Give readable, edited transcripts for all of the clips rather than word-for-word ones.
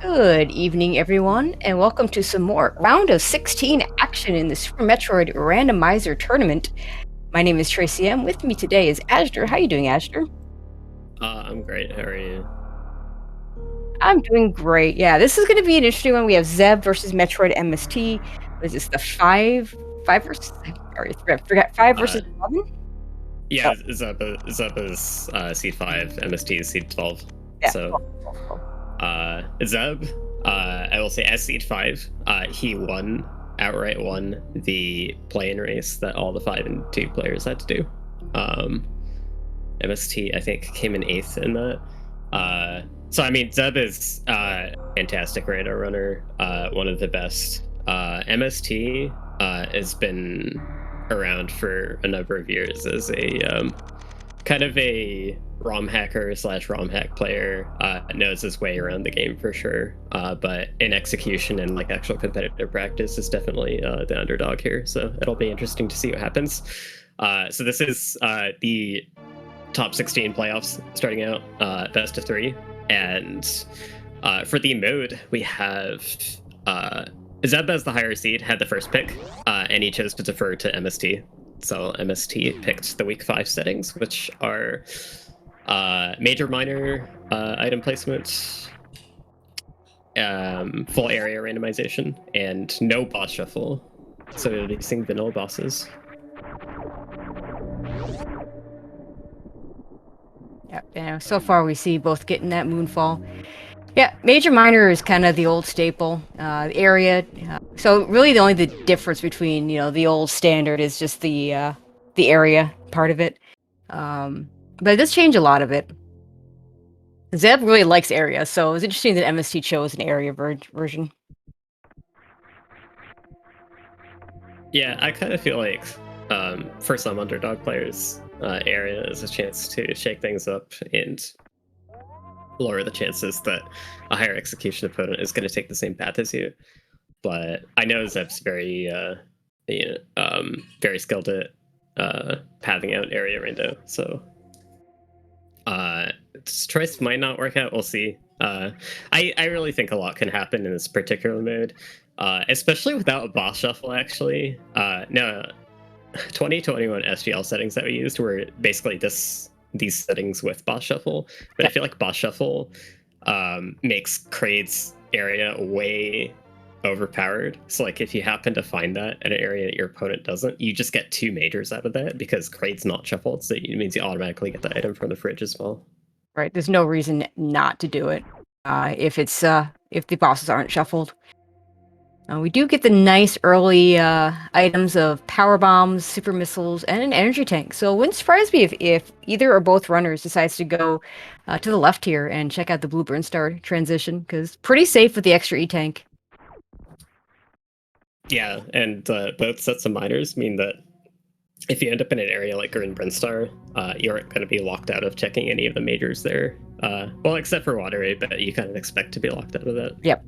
Good evening, everyone, and welcome to some more round of 16 action in the Super Metroid Randomizer tournament. My name is Tracy M. With me today is Ashdor. How you doing, Ashdor? I'm great. How are you? I'm doing great. Yeah, this is going to be an interesting one. We have Zeb versus MetroidMST. What is this? The five versus? Sorry, I forgot. Five versus Uh, 11. yeah, Oh, Zeb is seed 5, MST is seed 12. yeah. So, 12. Zeb, I will say as seed 5, he outright won the play-in race that all the 5 and 2 players had to do. MST, I think, came in 8th in that. So, I mean, Zeb is fantastic radar runner, one of the best. MST has been around for a number of years as a kind of a ROM hacker slash ROM hack player. Knows his way around the game for sure, but in execution and like actual competitive practice is definitely the underdog here. So it'll be interesting to see what happens. So this is the top 16 playoffs starting out, best of 3, and for the mode we have Zeb as the higher seed had the first pick, and he chose to defer to MST. So MST picked the week 5 settings, which are major minor item placement, full area randomization, and no boss shuffle. So we'll be seeing vanilla bosses. Yeah. So far we see both getting that moonfall. Yeah, major minor is kind of the old staple area. So really, the difference between the old standard is just the area part of it. But it does change a lot of it. Zeb really likes area, so it's interesting that MST chose an area version. Yeah, I kind of feel like for some underdog players, area is a chance to shake things up and lower the chances that a higher execution opponent is going to take the same path as you. But I know Zeb's very, very skilled at pathing out area rando. So this choice might not work out. We'll see. I really think a lot can happen in this particular mode, especially without a boss shuffle. Actually, no, 2021 SGL settings that we used were basically these settings with boss shuffle. But I feel like boss shuffle makes Kraid's area way overpowered. So like if you happen to find that at an area that your opponent doesn't, you just get 2 majors out of that because Kraid's not shuffled, so it means you automatically get the item from the fridge as well. Right? There's no reason not to do it if the bosses aren't shuffled. We do get the nice early items of power bombs, super missiles, and an energy tank. So it wouldn't surprise me if either or both runners decides to go to the left here and check out the Blue Burn Star transition, because pretty safe with the extra E-tank. Yeah, and both sets of minors mean that if you end up in an area like Green Brinstar, you aren't going to be locked out of checking any of the majors there. Well, except for Water Raid, but you kind of expect to be locked out of that. Yep.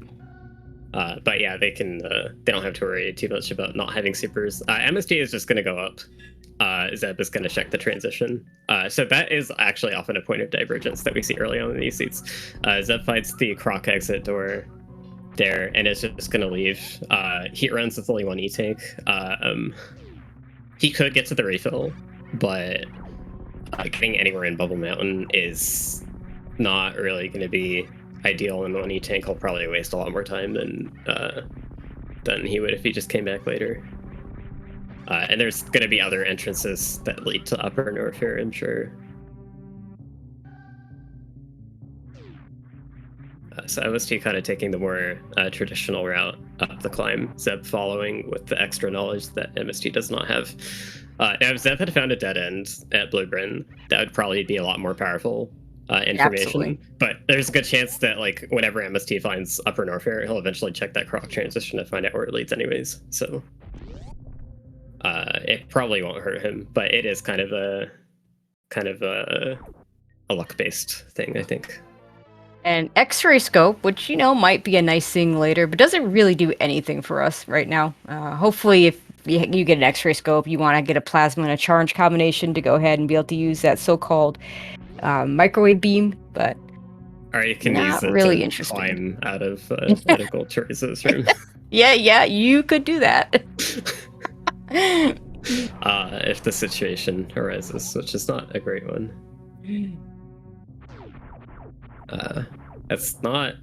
But yeah, they don't have to worry too much about not having supers. MST is just going to go up. Zeb is going to check the transition. So that is actually often a point of divergence that we see early on in these seats. Zeb finds the Croc exit door there and is just going to leave. He runs with only 1 E-tank. He could get to the refill, but getting anywhere in Bubble Mountain is not really going to be ideal, and 1 E-tank will probably waste a lot more time than he would if he just came back later. And there's going to be other entrances that lead to Upper North here, I'm sure. So MST kind of taking the more traditional route up the climb, Zeb following with the extra knowledge that MST does not have. Now, if Zeb had found a dead end at Blue Bryn, that would probably be a lot more powerful information. Absolutely. But there's a good chance that like whenever MST finds Upper Norfair, he'll eventually check that Croc transition to find out where it leads anyways. So it probably won't hurt him, but it is kind of a luck-based thing, I think. And X-ray scope, which might be a nice thing later, but doesn't really do anything for us right now. Hopefully, if you get an X-ray scope, you want to get a plasma and a charge combination to go ahead and be able to use that so-called microwave beam. But Or you can use Not it really to interesting. climb out of medical choices room. Yeah, you could do that. If the situation arises, which is not a great one. That's not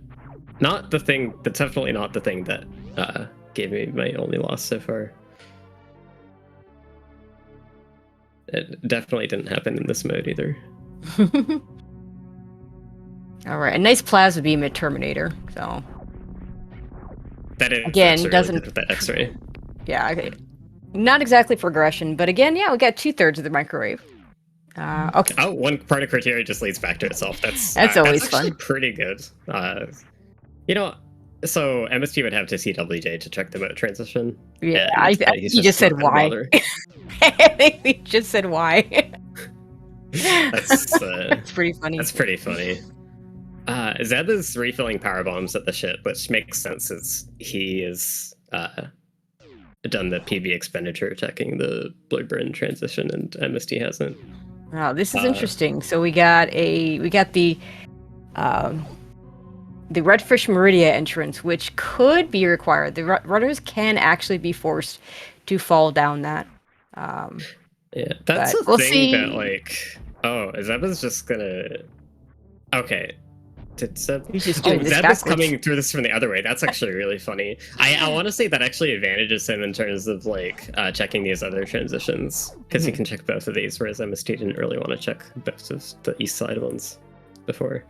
the thing. That's definitely not the thing that gave me my only loss so far. It definitely didn't happen in this mode either. All right, a nice plasma beam at Terminator. So That is again, actually doesn't really good with that X-ray. Yeah, okay. Not exactly progression, but again, yeah, we got 2/3 of the microwave. Okay, Oh, one part of criteria just leads back to itself. that's That's always actually fun. pretty good. You know, so MST would have to see WJ to check the mode transition. Yeah, and I think he's he just said not gonna why. bother. I think he just said why. That's That's pretty funny. That's pretty funny. Zeb is refilling power bombs at the ship, which makes sense as he is done the PB expenditure checking the Blurburn transition, and MST hasn't. Wow, this is interesting. So we got the Redfish Meridia entrance, which could be required. The runners can actually be forced to fall down that. Yeah, that's a we'll thing see. that like. Oh, Zeb is just gonna. Okay. Did Zeb? He's just doing this Zeb backwards. is coming through this from the other way. That's actually really funny. I want to say that actually advantages him in terms of like checking these other transitions, because he can check both of these, whereas MST didn't really want to check both of the east side ones before.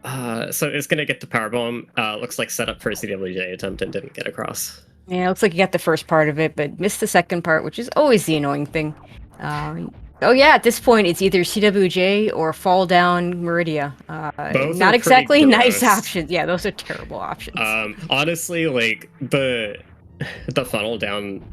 So it's gonna get the power bomb. Looks like set up for a CWJ attempt and didn't get across. Yeah, it looks like you got the first part of it, but missed the second part, which is always the annoying thing. Oh yeah, at this point it's either CWJ or fall down Meridia. Both not are exactly pretty nice gross. options. Yeah, those are terrible options. Honestly, like the funnel down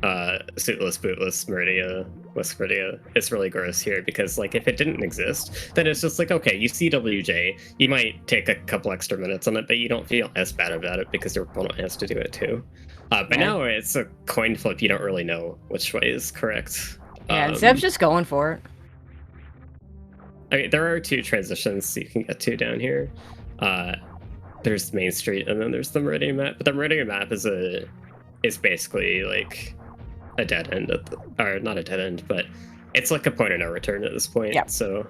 suitless bootless Meridia West Meridia is really gross here, because like if it didn't exist, then it's just like, okay, you CWJ, you might take a couple extra minutes on it, but you don't feel as bad about it because your opponent has to do it too. But now it's a coin flip. You don't really know which way is correct. Yeah, Zeb's just going for it. I mean, there are two transitions you can get to down here. There's Main Street, and then there's the Meridian map. But the Meridian map is basically like a dead end, or not a dead end, but it's like a point of no return at this point. Yeah. So.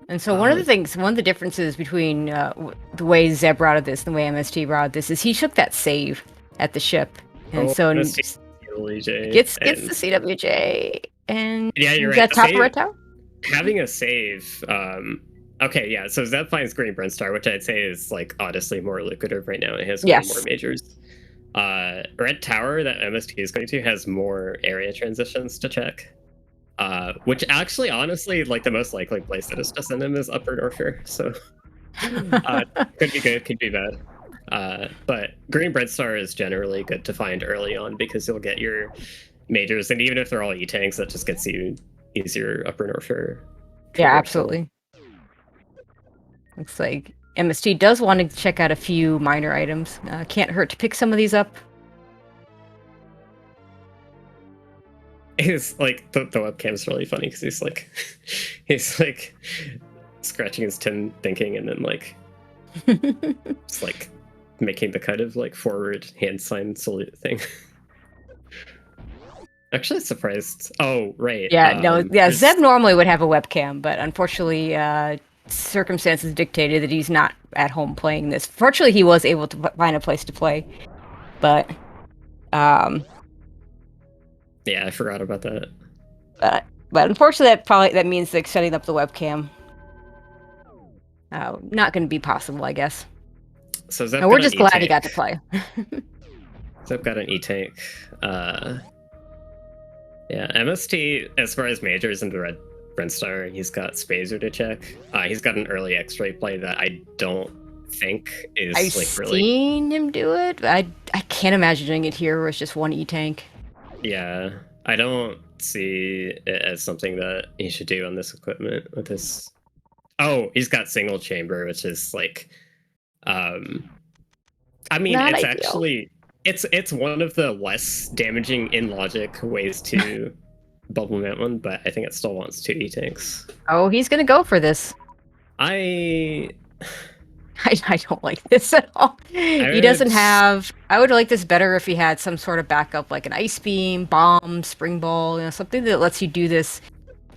And so one of the differences between the way Zeb routed this and the way MST routed this is he took that save at the ship, and so gets the CWJ, and yeah, you're right. Top of Red Tower. Having a save. Okay, yeah. So Zeb finds Green Brinstar, which I'd say is like honestly more lucrative right now. It has more majors. Red Tower that MST is going to has more area transitions to check. Which actually, honestly, like the most likely place that is to send him is Upper Norfair. So could be good, could be bad. But Green Breadstar is generally good to find early on, because you'll get your majors, and even if they're all E-tanks, that just gets you easier Upper Norfair. Yeah, absolutely. Looks like MST does want to check out a few minor items. Can't hurt to pick some of these up. Is like the webcam's really funny, because he's like scratching his tin thinking, and then like just like making the kind of like forward hand sign salute thing. Actually surprised. Oh right. Yeah, Zeb normally would have a webcam, but unfortunately circumstances dictated that he's not at home playing this. Fortunately, he was able to find a place to play, but yeah, I forgot about that. But unfortunately, that means like setting up the webcam not going to be possible, I guess. So we're just glad he got to play. Zeb got an E-tank. Yeah, MST, as far as majors into Red Brinstar, he's got Spazer to check. He's got an early X-ray play that I don't think is I've seen him do it. I can't imagine doing it here where it's just one E-tank. Yeah, I don't see it as something that he should do on this equipment with this. Oh, he's got single chamber, which is like, I mean, Not it's ideal. actually it's one of the less damaging in logic ways to bubble mount one, but I think it still wants 2 E-tanks. Oh, he's gonna go for this. I I don't like this at all. I He would doesn't have. I would like this better if he had some sort of backup, like an ice beam, bomb, spring ball, something that lets you do this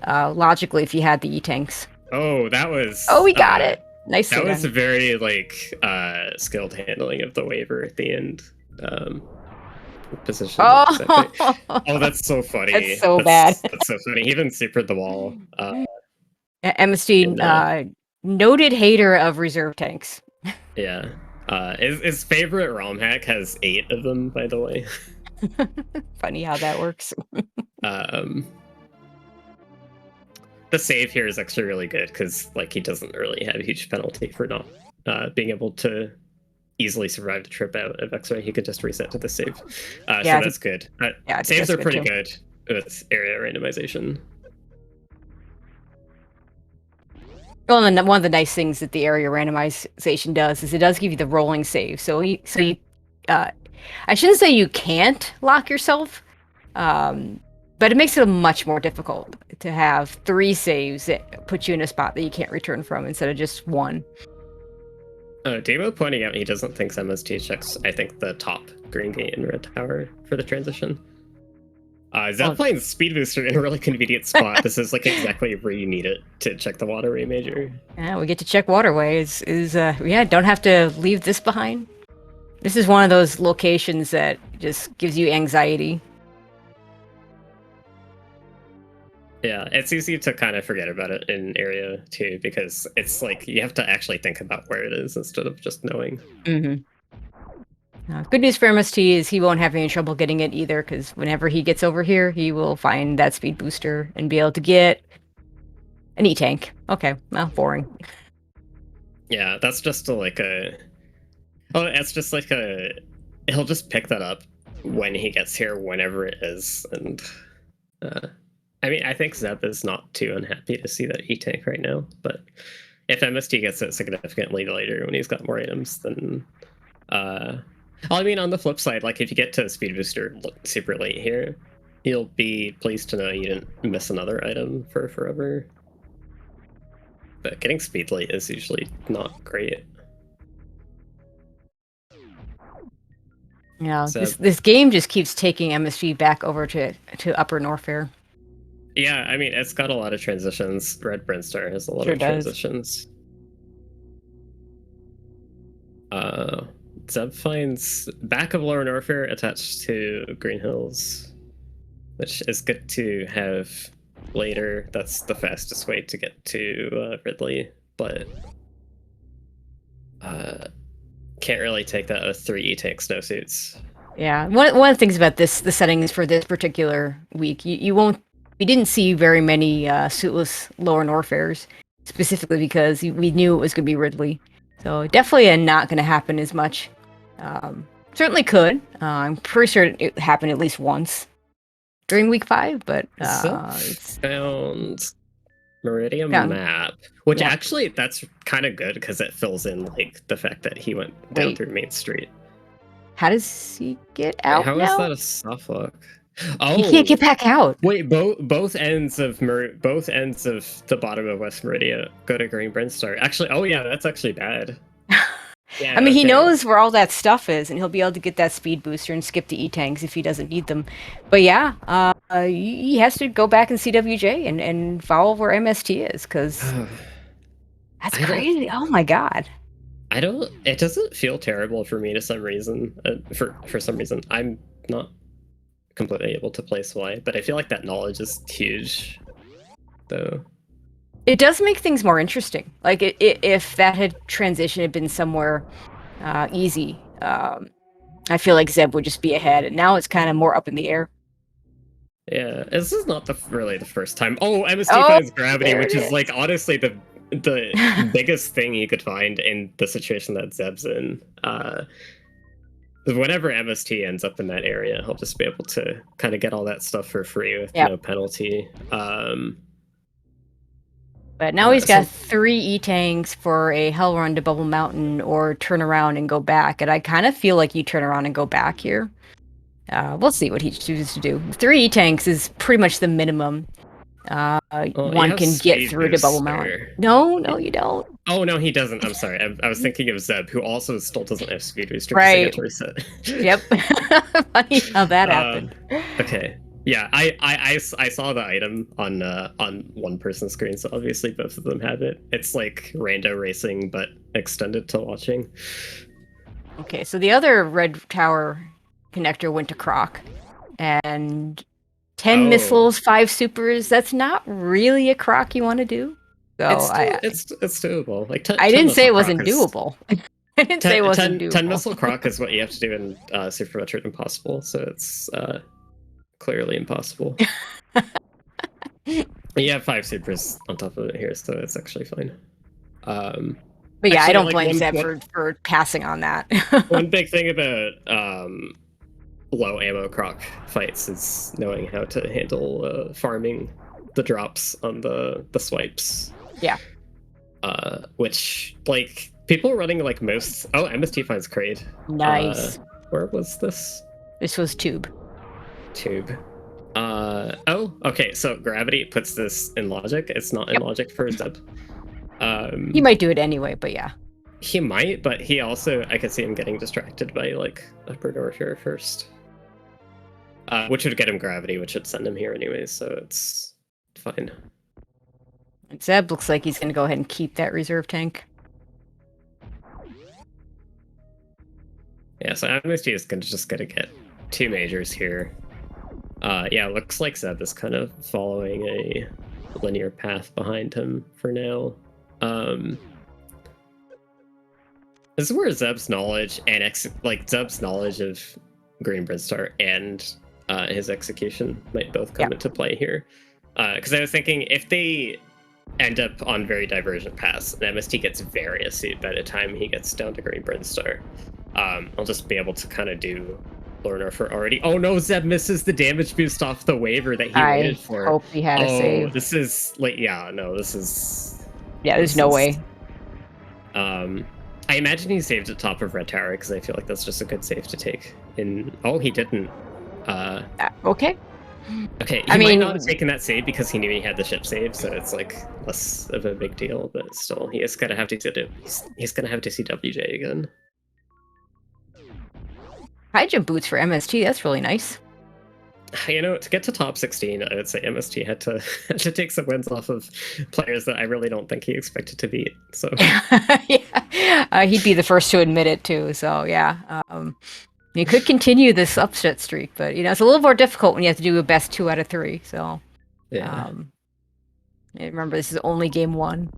logically. If you had the E-tanks. Oh, Oh, we got it. that Nicely was a done. very like skilled handling of the waiver at the end. Position exactly. Oh, Oh, that's so that's funny. so bad. That's so funny. He even supered the wall. MST, In noted hater of reserve tanks. Yeah. His favorite ROM hack has 8 of them, by the way. Funny how that works. Um, the save here is actually really good because like he doesn't really have a huge penalty for not being able to easily survive the trip out of X-ray. He could just reset to the save. Yeah, so that's good. yeah, Saves are pretty too. good with area randomization. Well, and one of the nice things that the area randomization does is it does give you the rolling save. So you, I shouldn't say you can't lock yourself, but it makes it much more difficult to have 3 saves that put you in a spot that you can't return from instead of just 1. Davo pointing out he doesn't think MST checks, I think, the top green gate in red tower for the transition. Zeb playing Speed Booster in a really convenient spot. This is like exactly where you need it to check the waterway major. Yeah, we get to check waterways. Yeah, don't have to leave this behind. This is one of those locations that just gives you anxiety. Yeah, it's easy to kind of forget about it in area 2 because it's like you have to actually think about where it is instead of just knowing. Mm-hmm. Good news for MST is he won't have any trouble getting it either, because whenever he gets over here, he will find that speed booster and be able to get an E-tank. Okay, well, boring. Yeah, that's just like a... Oh, it's just like a... He'll just pick that up when he gets here, whenever it is, and... I mean, I think Zeb is not too unhappy to see that E-tank right now, but if MST gets it significantly later when he's got more items, then... I mean, on the flip side, like if you get to a speed booster super late here, you'll be pleased to know you didn't miss another item for forever. But getting speed late is usually not great. Yeah, so, this game just keeps taking MSG back over to Upper Norfair. Yeah, I mean, it's got a lot of transitions. Red Brinstar has a lot of transitions. Zeb finds back of Lower Norfair attached to Green Hills, which is good to have later. That's the fastest way to get to Ridley, but can't really take that with 3 E-tank snowsuits. Yeah, one of the things about the settings for this particular week, we didn't see very many suitless Lower Norfairs, specifically because we knew it was going to be Ridley. So definitely not going to happen as much. Certainly could. I'm pretty sure it happened at least once during week 5, but it's found Meridian map, which actually that's kind of good because it fills in like the fact that he went down through Main Street. How does he get out? How now? is that a soft look? Oh, he can't get back out. Wait, both ends of the bottom of West Meridia go to Green Brinstar. Actually, oh yeah, that's actually bad. Yeah, I mean, he knows where all that stuff is, and he'll be able to get that speed booster and skip the E-tanks if he doesn't need them. But yeah, he has to go back in CWJ and follow where MST is, because that's crazy. Oh my god. It doesn't feel terrible for me to some reason. For some reason, I'm not completely able to place why, but I feel like that knowledge is huge, though. It does make things more interesting. Like, if that transition had been somewhere easy, I feel like Zeb would just be ahead, and now it's kind of more up in the air. Yeah, this is not really the first time. Oh, MST finds gravity, which is like honestly the biggest thing you could find in the situation that Zeb's in. Whenever MST ends up in that area, he'll just be able to kind of get all that stuff for free with no penalty. But now he's got 3 E-tanks for a hell run to Bubble Mountain or turn around and go back. And I kind of feel like you turn around and go back here. We'll see what he chooses to do. 3 E-tanks is pretty much the minimum Well, you one have can get speed through to Bubble Mountain. booster. No, you don't. Oh no, he doesn't. I'm sorry. I was thinking of Zeb, who also still doesn't have speed booster because they got Right. to reset. Yep. Funny how that happened. Okay. Yeah, I saw the item on one person's screen, so obviously both of them have it. It's like rando racing, but extended to watching. Okay, so the other red tower connector went to Croc, and 10 Oh, missiles, 5 supers. That's not really a Croc you want to do. So it's doable. Like I 10 didn't say missile it croc wasn't is doable. I didn't say it wasn't 10 doable. missile croc is what you have to do in Super Metroid Impossible, so it's clearly impossible. You have 5 supers on top of it here, so it's actually fine. But yeah, actually, I don't like, blame Zeb for passing on that. one big thing about low ammo croc fights is knowing how to handle farming the drops on the swipes. Yeah. Which, like, people running like most. Oh, MST finds Kraid. Nice. Where was this? This was Tube. Tube. Oh, okay. So gravity puts this in logic. It's not in logic for Zeb. He might do it anyway, but yeah. He might, but he also, I could see him getting distracted by like upper door here first. Which would get him gravity, which would send him here anyways, so it's fine. And Zeb looks like he's going to go ahead and keep that reserve tank. Yeah, so MST is just going to get 2 majors here. Yeah, looks like Zeb is kind of following a linear path behind him for now. This is where Zeb's knowledge and Zeb's knowledge of Green Bridstar and his execution might both come into play here. Because I was thinking if they end up on very divergent paths and MST gets very astute by the time he gets down to Green Bridstar, I'll just be able to kind of do Lorna for already. Oh no, Zeb misses the damage boost off the waiver that he waited for. I hope he had a save. This is like, yeah, no, this is. Yeah, there's no way. I imagine he saved at top of Red Tower because I feel like that's just a good save to take. Oh, he didn't. Okay. Okay, he might not have taken that save because he knew he had the ship save, so it's like less of a big deal. But still, he is gonna have to he's gonna have to see WJ again. High jump boots for MST. That's really nice. You know, to get to top 16, I would say MST had to take some wins off of players that I really don't think he expected to beat. So yeah, he'd be the first to admit it too. So yeah, he could continue this upset streak, but you know it's a little more difficult when you have to do a best 2 out of 3. So yeah, remember this is only game 1.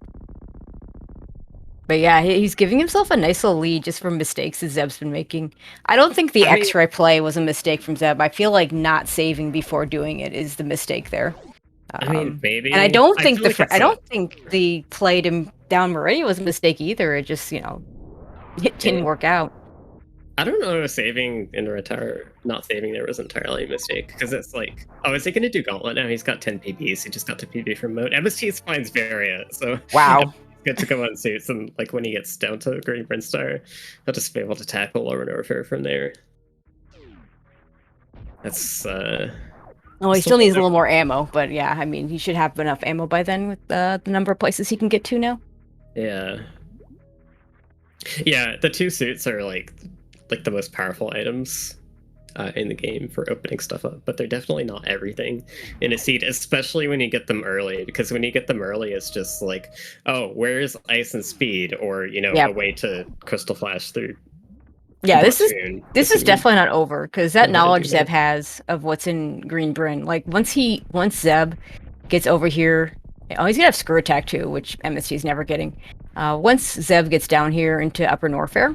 But yeah, he's giving himself a nice little lead just from mistakes that Zeb's been making. I don't think the X-ray play was a mistake from Zeb. I feel like not saving before doing it is the mistake there. I mean, maybe. And I don't think I don't think the play to down Meridia was a mistake either. It just, it didn't work out. I don't know if saving in the retire, not saving there was entirely a mistake because it's like, oh, is he going to do Gauntlet now? He's got 10 PBs. He just got to PB from mode. MST finds Variant, so wow. Good to go on suits, and like when he gets down to Green Bridstar, he'll just be able to tackle Lower Warfare from there. That's well, he still needs a little more ammo, but yeah, I mean, he should have enough ammo by then with the number of places he can get to now. Yeah. Yeah, the 2 suits are like the most powerful items in the game for opening stuff up, but they're definitely not everything in a seed, especially when you get them early, because when you get them early, it's just like, oh, where's ice and speed, or a way to crystal flash through. Yeah, this is definitely not over, because that knowledge Zeb has of what's in Green Bryn, like once Zeb gets over here, he's gonna have Screw Attack too, which MST is never getting. Once Zeb gets down here into Upper Norfair,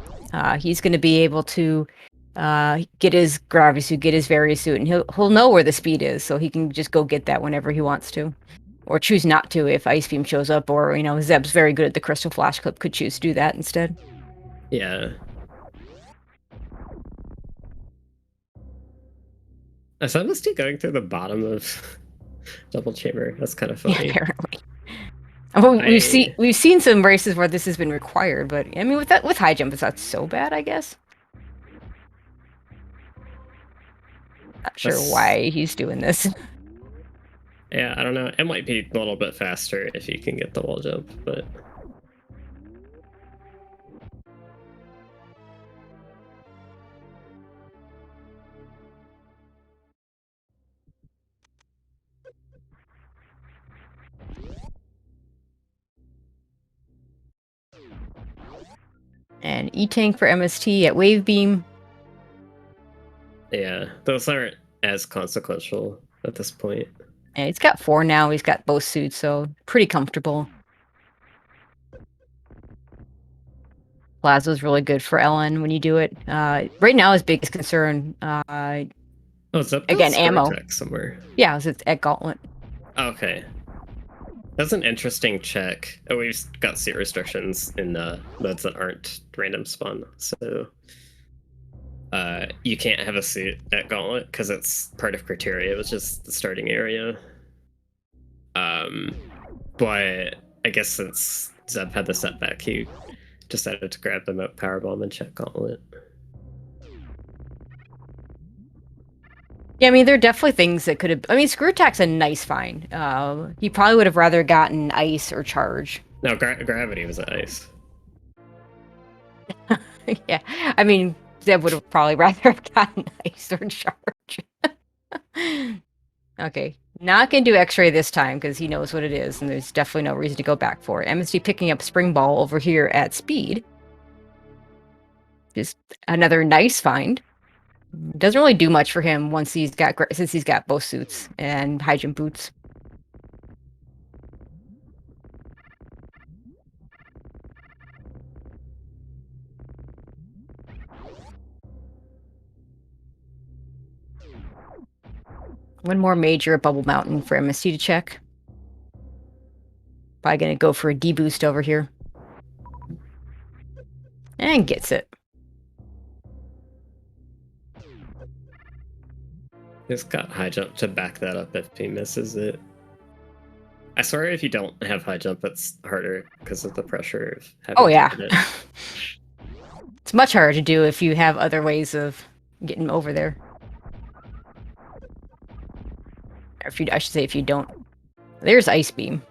he's gonna be able to get his gravity suit, get his various suit, and he'll know where the speed is, so he can just go get that whenever he wants to, or choose not to if Ice Beam shows up, or Zeb's very good at the Crystal Flash Clip, could choose to do that instead. Yeah. Is MST going through the bottom of Double Chamber? That's kind of funny. Yeah, apparently. Well, we've seen some races where this has been required, but I mean with high jump, it's not so bad, I guess. Not sure why he's doing this. Yeah, I don't know. It might be a little bit faster if you can get the wall jump, but And E-Tank for MST at Wave Beam. yeah, those aren't as consequential at this point. And he's got 4 now. He's got both suits, so pretty comfortable. Plazo's really good for Ellen when you do it. Right now, his biggest concern, Oh, is that again, the ammo. check somewhere? Yeah, it's at Gauntlet. Okay. That's an interesting check. Oh, we've got seat restrictions in modes that aren't random spawn, so you can't have a suit at Gauntlet because it's part of criteria, which is the starting area. But I guess since Zeb had the setback, he decided to grab the moat powerbomb and check Gauntlet. Yeah, I mean, there are definitely things that could have. I mean, Screw Attack's a nice find. He probably would have rather gotten Ice or Charge. No, Gravity was at Ice. Yeah, I mean, Zeb would have probably rather have gotten Ice or Charge. Okay, not gonna do X-Ray this time because he knows what it is, and there's definitely no reason to go back for it. MSD picking up Spring Ball over here at Speed. Just another nice find. Doesn't really do much for him once since he's got both suits and high jump boots. One more major at Bubble Mountain for MST to check. Probably gonna go for a D-boost over here. And gets it. He's got high jump to back that up if he misses it. I swear if you don't have high jump, it's harder because of the pressure of having Oh, yeah. it. It's much harder to do if you have other ways of getting over there. Or I should say if you don't. There's Ice Beam.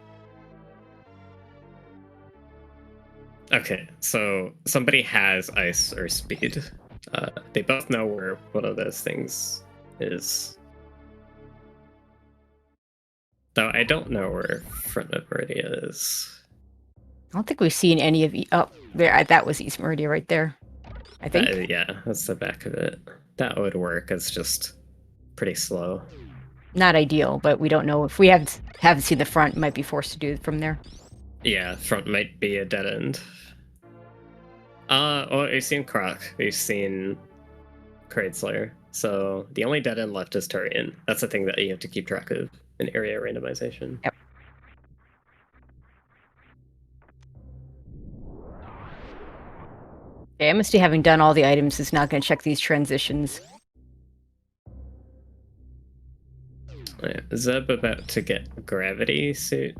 Okay, so somebody has ice or speed. They both know where one of those things is. Though I don't know where Front of Meridia is. I don't think we've seen any of... Oh, there. That was East Meridia right there. I think. Yeah, that's the back of it. That would work. It's just pretty slow. Not ideal, but we don't know. If we haven't seen the front, might be forced to do it from there. Yeah, front might be a dead end. Well, we've seen Croc. We've seen Kraid Slayer. So the only dead end left is Turian. That's the thing that you have to keep track of in area randomization. Yep. Okay, MSD having done all the items is not going to check these transitions. Right, Zeb about to get gravity suit.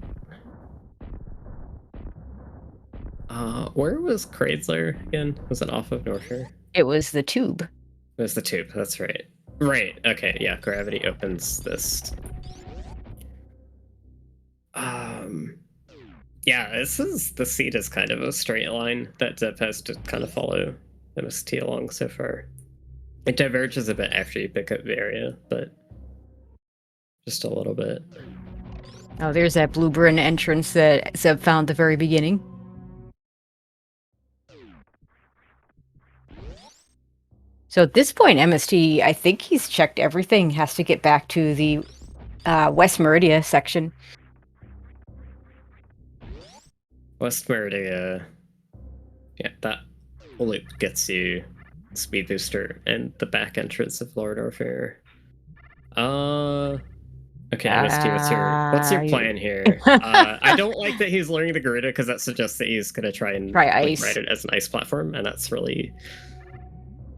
Where was Kraidslayer again? Was it off of Northshire? It was the tube. It was the tube, that's right. Right, okay, yeah, gravity opens this. Yeah, the seat is kind of a straight line that Zeb has to kind of follow MST along so far. It diverges a bit after you pick up the area, but just a little bit. Oh, there's that Blue Bryn entrance that Zeb found at the very beginning. So at this point, MST, I think he's checked everything. Has to get back to the West Meridia section. West Meridia, yeah, that loop gets you speed booster and the back entrance of Lord Orfair. Okay, MST, what's your plan here? I don't like that he's learning the Garuda because that suggests that he's gonna try ice. Ride it as an ice platform, and that's really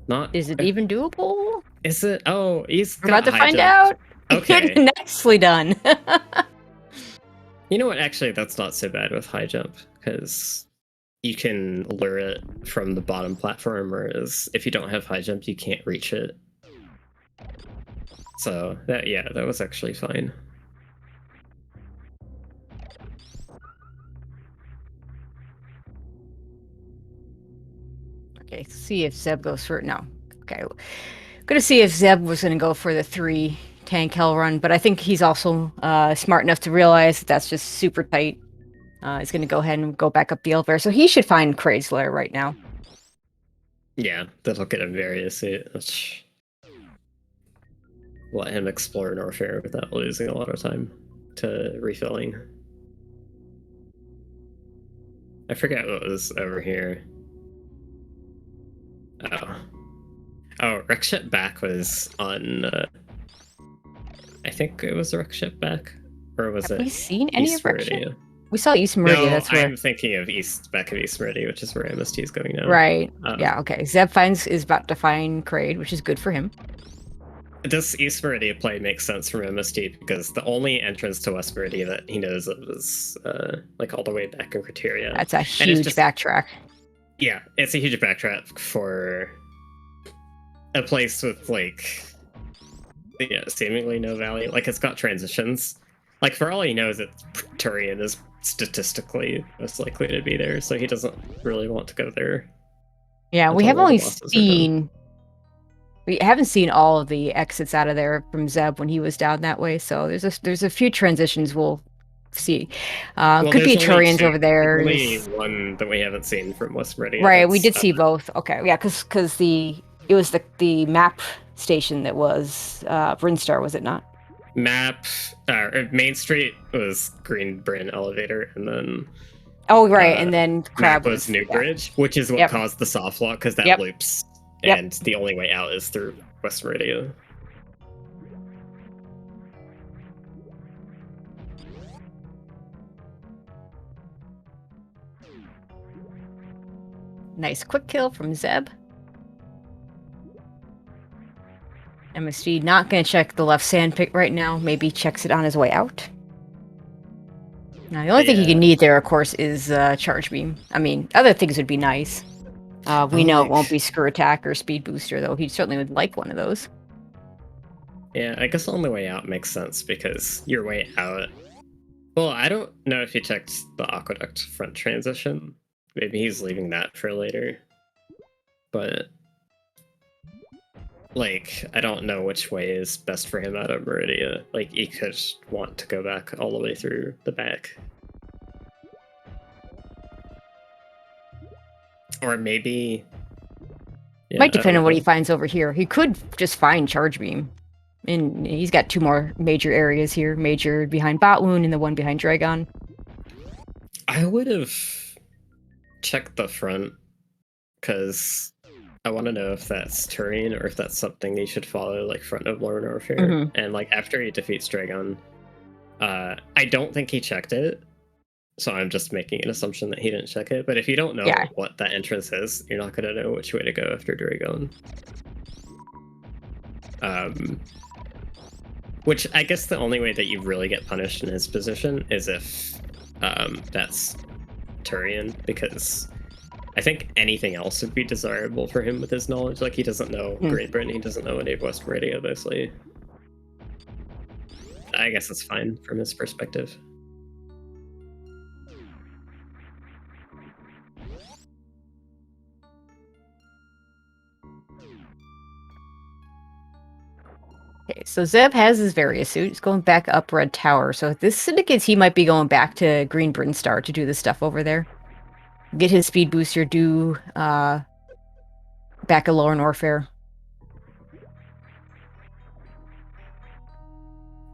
not. Is it even doable? Is it? Oh, he's We're about to find out. Okay, nicely done. You know what? Actually, that's not so bad with high jump because you can lure it from the bottom platform, whereas if you don't have high jump, you can't reach it. So that was actually fine. Okay, see if Zeb goes for it. No. Okay. Gonna see if Zeb was gonna go for the 3 tank hell run, but I think he's also smart enough to realize that that's just super tight. He's gonna go ahead and go back up the elevator, so he should find Crazeler right now. Yeah, that'll get him various. Let him explore Norfair without losing a lot of time to refilling. I forget what was over here. Oh, wreck ship back was on. I think it was wreck ship back, or was Have it? we seen any East of wreck Meridia? ship? We saw East Meridia. No, That's where. I'm thinking of back of East Meridia, which is where MST is going now. Right. Yeah. Okay. Zeb is about to find Kraid, which is good for him. This East Meridia play makes sense from MST because the only entrance to West Meridia that he knows of is like all the way back in Criteria. That's a huge backtrack. Yeah, it's a huge backtrack for a place with like seemingly no value. Like it's got transitions. Like for all he knows, Turian is statistically most likely to be there, so he doesn't really want to go there. Yeah, we have only seen. We haven't seen all of the exits out of there from Zeb when he was down that way, so there's a few transitions we'll see. Could be Turians over there. There's only one that we haven't seen from West Meridia. Right, we did see both. Okay, yeah, because it was the map station that was Brinstar, was it not? Main Street was Green Bryn Elevator, and then and then Crab was New Bridge, which is what caused the soft lock because that loops. And the only way out is through West Meridia. Nice quick kill from Zeb. MST not going to check the left sand pit right now. Maybe checks it on his way out. Now, the only thing he can need there, of course, is Charge Beam. I mean, other things would be nice. We know it won't be Screw Attack or Speed Booster, though. He certainly would like one of those. Yeah, I guess on the way out makes sense because your way out... Well, I don't know if he checked the Aqueduct front transition. Maybe he's leaving that for later. But... like, I don't know which way is best for him out of Meridia. Like, he could want to go back all the way through the back. Or maybe... Yeah, might depend on what he finds over here. He could just find Charge Beam. And he's got 2 more major areas here. Major behind Bot Wound and the one behind Dragon. I would have checked the front, because I want to know if that's Turian or if that's something he should follow, like front of Lord Norfair. And like after he defeats Dragon, I don't think he checked it. So I'm just making an assumption that he didn't check it. But if you don't know what that entrance is, you're not going to know which way to go after Dragon. Which I guess the only way that you really get punished in his position is if that's Turian, because I think anything else would be desirable for him with his knowledge. Like, he doesn't know Great Britain, he doesn't know any of West Meridia, obviously. I guess it's fine from his perspective. Okay, so Zeb has his various suit. He's going back up Red Tower. So this indicates he might be going back to Green Brinstar to do the stuff over there. Get his speed booster, do back at Lower Norfair.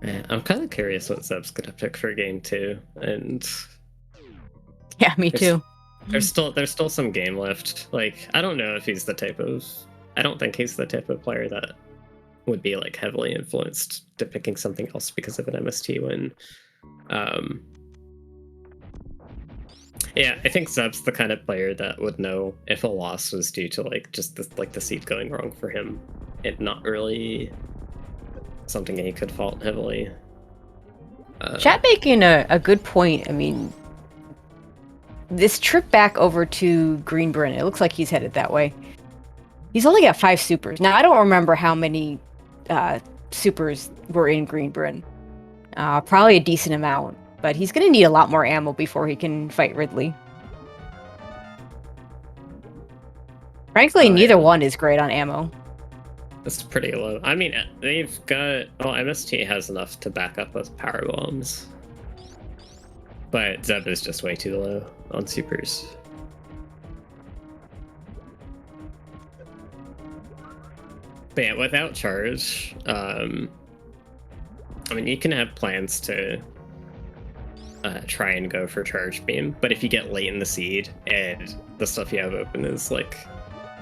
Man, I'm kind of curious what Zeb's gonna pick for game 2, and yeah, me too. There's still some game left. Like, I don't know if he's the type of... I don't think he's the type of player that would be like heavily influenced to picking something else because of an MST win. Yeah, I think Zeb's the kind of player that would know if a loss was due to like just the seed going wrong for him, and not really something he could fault heavily. Chat making a good point. I mean, this trip back over to Green Bryn, it looks like he's headed that way. He's only got 5 supers. Now, I don't remember how many supers were in Green Bryn. Probably a decent amount, but he's going to need a lot more ammo before he can fight Ridley. Frankly, Oh, neither yeah. one is great on ammo. It's pretty low. I mean, they've got... Well, MST has enough to back up with power bombs. But Zeb is just way too low on supers. But yeah, without charge, I mean, you can have plans to try and go for charge beam, but if you get late in the seed and the stuff you have open is like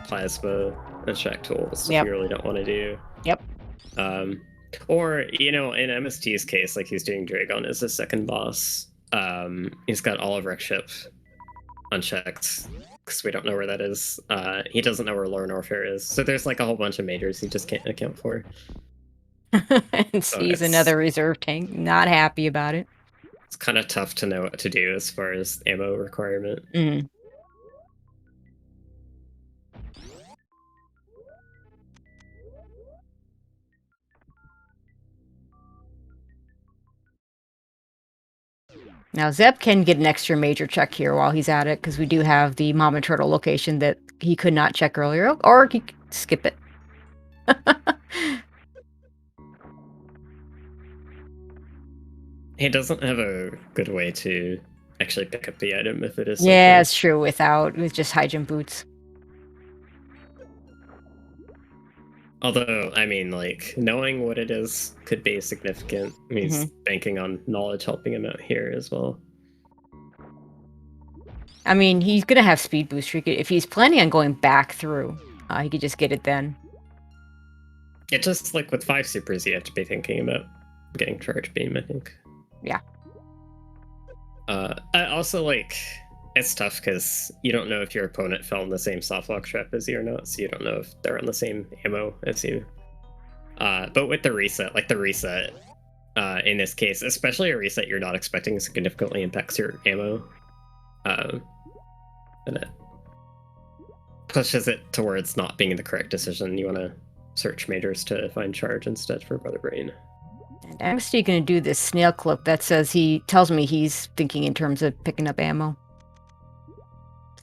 plasma and check tools, stuff you really don't want to do. Yep. Or, you know, in MST's case, like he's doing Dragon as his second boss. He's got all of Ship unchecked because we don't know where that is. He doesn't know where Lorne Orfair is. So there's like a whole bunch of majors he just can't account for. And sees another reserve tank. Not happy about it. It's kind of tough to know what to do as far as ammo requirement. Mm. Now, Zeb can get an extra major check here while he's at it, because we do have the Mama Turtle location that he could not check earlier, or he could skip it. He doesn't have a good way to actually pick up the item if it is. Yeah, it's true. With just high jump boots. Although, I mean, like, knowing what it is could be significant. I mean, he's banking on knowledge helping him out here as well. I mean, he's going to have speed boost. If he's planning on going back through, he could just get it then. It just, like, with 5 supers, you have to be thinking about getting charge beam, I think. Yeah. Also, like, it's tough because you don't know if your opponent fell in the same softlock trap as you or not, so you don't know if they're on the same ammo as you. But with the reset, in this case, especially a reset you're not expecting, significantly impacts your ammo. And it pushes it towards not being the correct decision. You want to search majors to find charge instead for Brother Brain. And I'm still going to do this snail clip that says tells me he's thinking in terms of picking up ammo.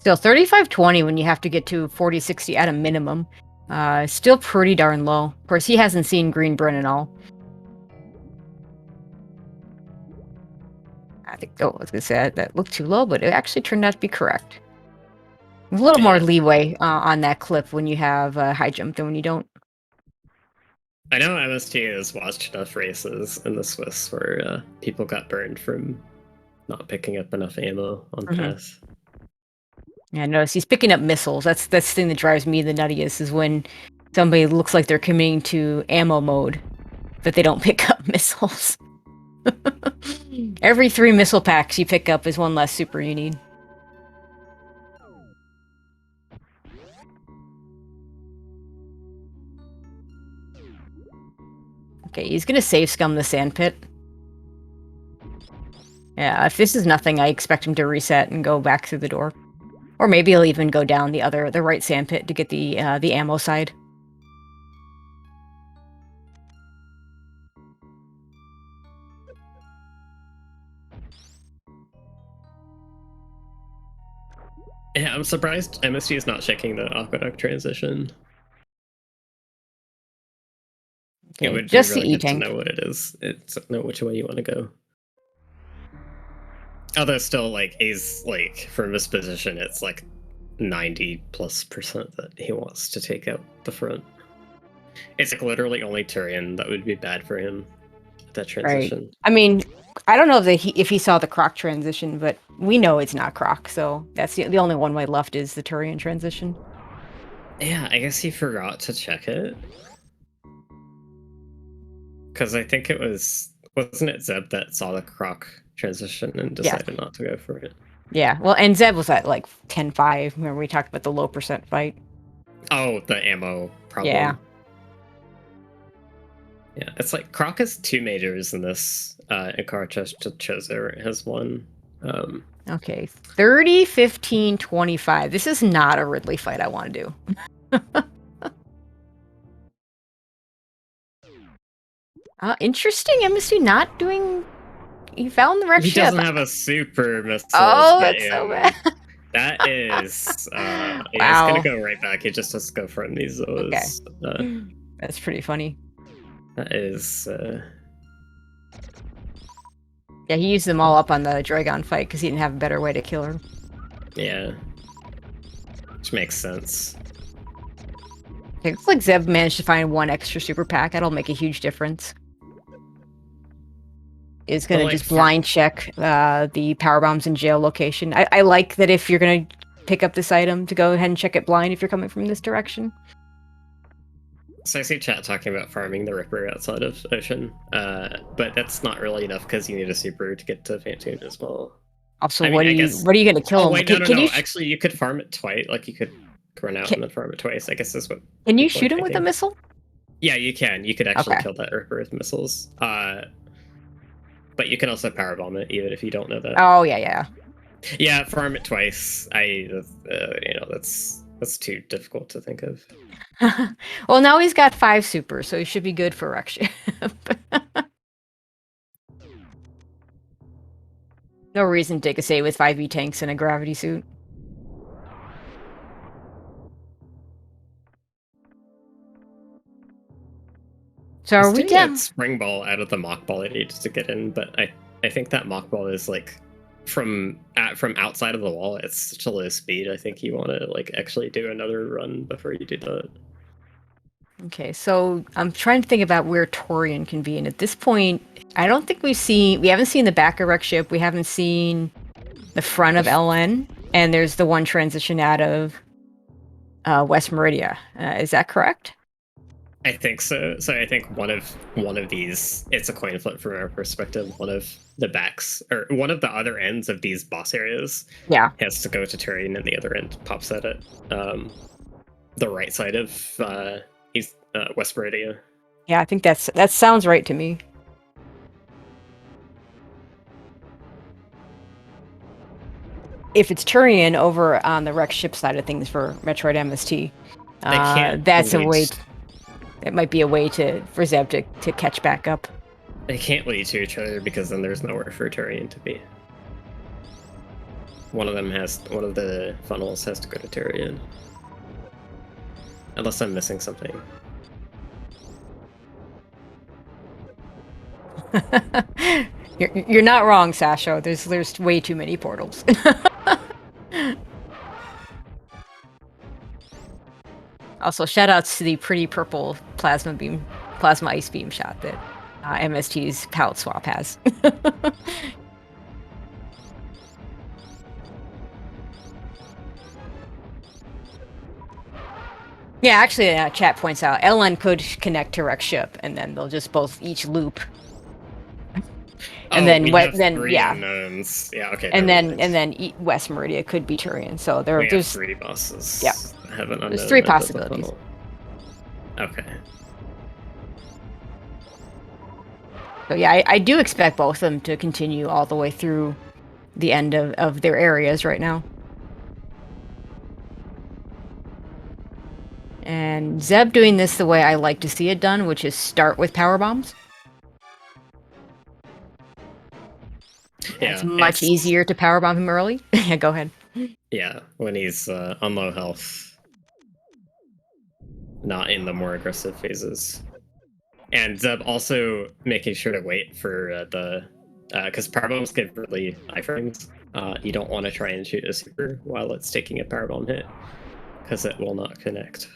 Still, 3520 when you have to get to 4060 at a minimum. Still pretty darn low. Of course, he hasn't seen Green Bren at all. I think, I was going to say that looked too low, but it actually turned out to be correct. A little more leeway on that clip when you have high jump than when you don't. I know MST has watched enough races in the Swiss where people got burned from not picking up enough ammo on pass. Yeah, notice he's picking up missiles. That's the thing that drives me the nuttiest, is when somebody looks like they're committing to ammo mode, but they don't pick up missiles. Every 3 missile packs you pick up is one less super you need. Okay, he's gonna save scum the sandpit. Yeah, if this is nothing, I expect him to reset and go back through the door. Or maybe he'll even go down the right sandpit to get the ammo side. Yeah, I'm surprised MST is not checking the aqueduct transition. Okay, it would just be really the good E-tank. to know what it is. It's know which way you want to go. Although still, like, he's like, from his position, it's like 90+% that he wants to take out the front. It's like literally only Turian that would be bad for him. That transition. Right. I mean, I don't know if he saw the Croc transition, but we know it's not Croc, so that's the only one way left is the Turian transition. Yeah, I guess he forgot to check it. Because I think wasn't it Zeb that saw the Croc transition and decided not to go for it? Yeah, well, and Zeb was at like 10-5. Remember we talked about the low percent fight? Oh, the ammo problem. Yeah. Yeah, it's like Croc has 2 majors in this, and Chozo has 1. Okay, 30, 15, 25. This is not a Ridley fight I want to do. Interesting. MST not doing. He found the right ship. He doesn't have a super missile. Oh, that's so bad. That is, yeah, it's gonna Wow. go right back. It just has to go from these. Okay. Uh, That's pretty funny. that is, Yeah, he used them all up on the Dragon fight because he didn't have a better way to kill her. yeah, which makes sense. It looks like Zeb managed to find one extra super pack. That'll make a huge difference. Is going But, to like, just blind check the power bombs in jail location. I like that if you're going to pick up this item to go ahead and check it blind if you're coming from this direction. So I see chat talking about farming the Ripper outside of Ocean, but that's not really enough because you need a super to get to Fantoon as well. Also, I mean, I what guess. are you going to kill Oh him? wait, no. You Actually, you could farm it twice. Like you could run out and then farm it twice. I guess is what. can you people are shoot him with a thinking. missile? Yeah, you can. You could actually Okay. kill that Ripper with missiles. But you can also power bomb it even if you don't know that. Oh yeah. Yeah, farm it twice. That's too difficult to think of. Well, now he's got 5 supers, so he should be good for Rexship. No reason to take a save with 5e tanks and a gravity suit. So I are was we doing that down? spring ball out of the mock ball I needed to get in, but I think that mock ball is like from outside of the wall. It's such a low speed. I think you want to like actually do another run before you do that. Okay, so I'm trying to think about where Torian can be, and at this point, I don't think we haven't seen the back of Rexship, we haven't seen the front of LN, and there's the one transition out of West Meridia. Is that correct? I think so. So I think one of these, it's a coin flip from our perspective. One of the backs or one of the other ends of these boss areas, Yeah, has to go to Turian, and the other end pops at it. The right side of West Meridia. yeah, I think that sounds right to me. If it's Turian over on the Rexship side of things for MetroidMST, that's a way. It might be a way for Zeb to catch back up. They can't lead to each other because then there's nowhere for Turian to be. One of the funnels has to go to Turian. Unless I'm missing something. You're not wrong, Sasho. There's way too many portals. Also, shoutouts to the pretty purple plasma ice beam shot that MST's palette swap has. Yeah, actually, chat points out LN could connect to Rexship, and then they'll just both each loop. And three unknowns. Yeah, okay. And then West Meridia could be Turian. So there's 3 bosses. Yeah. Have an unknown. There's 3 possibilities. Okay. So yeah, I do expect both of them to continue all the way through the end of their areas right now. And Zeb doing this the way I like to see it done, which is start with power bombs. Yeah, it's much easier to power bomb him early. Yeah, go ahead. Yeah, when he's on low health, not in the more aggressive phases. And Zeb also making sure to wait for because power bombs get really iframes. You don't want to try and shoot a super while it's taking a power bomb hit, because it will not connect.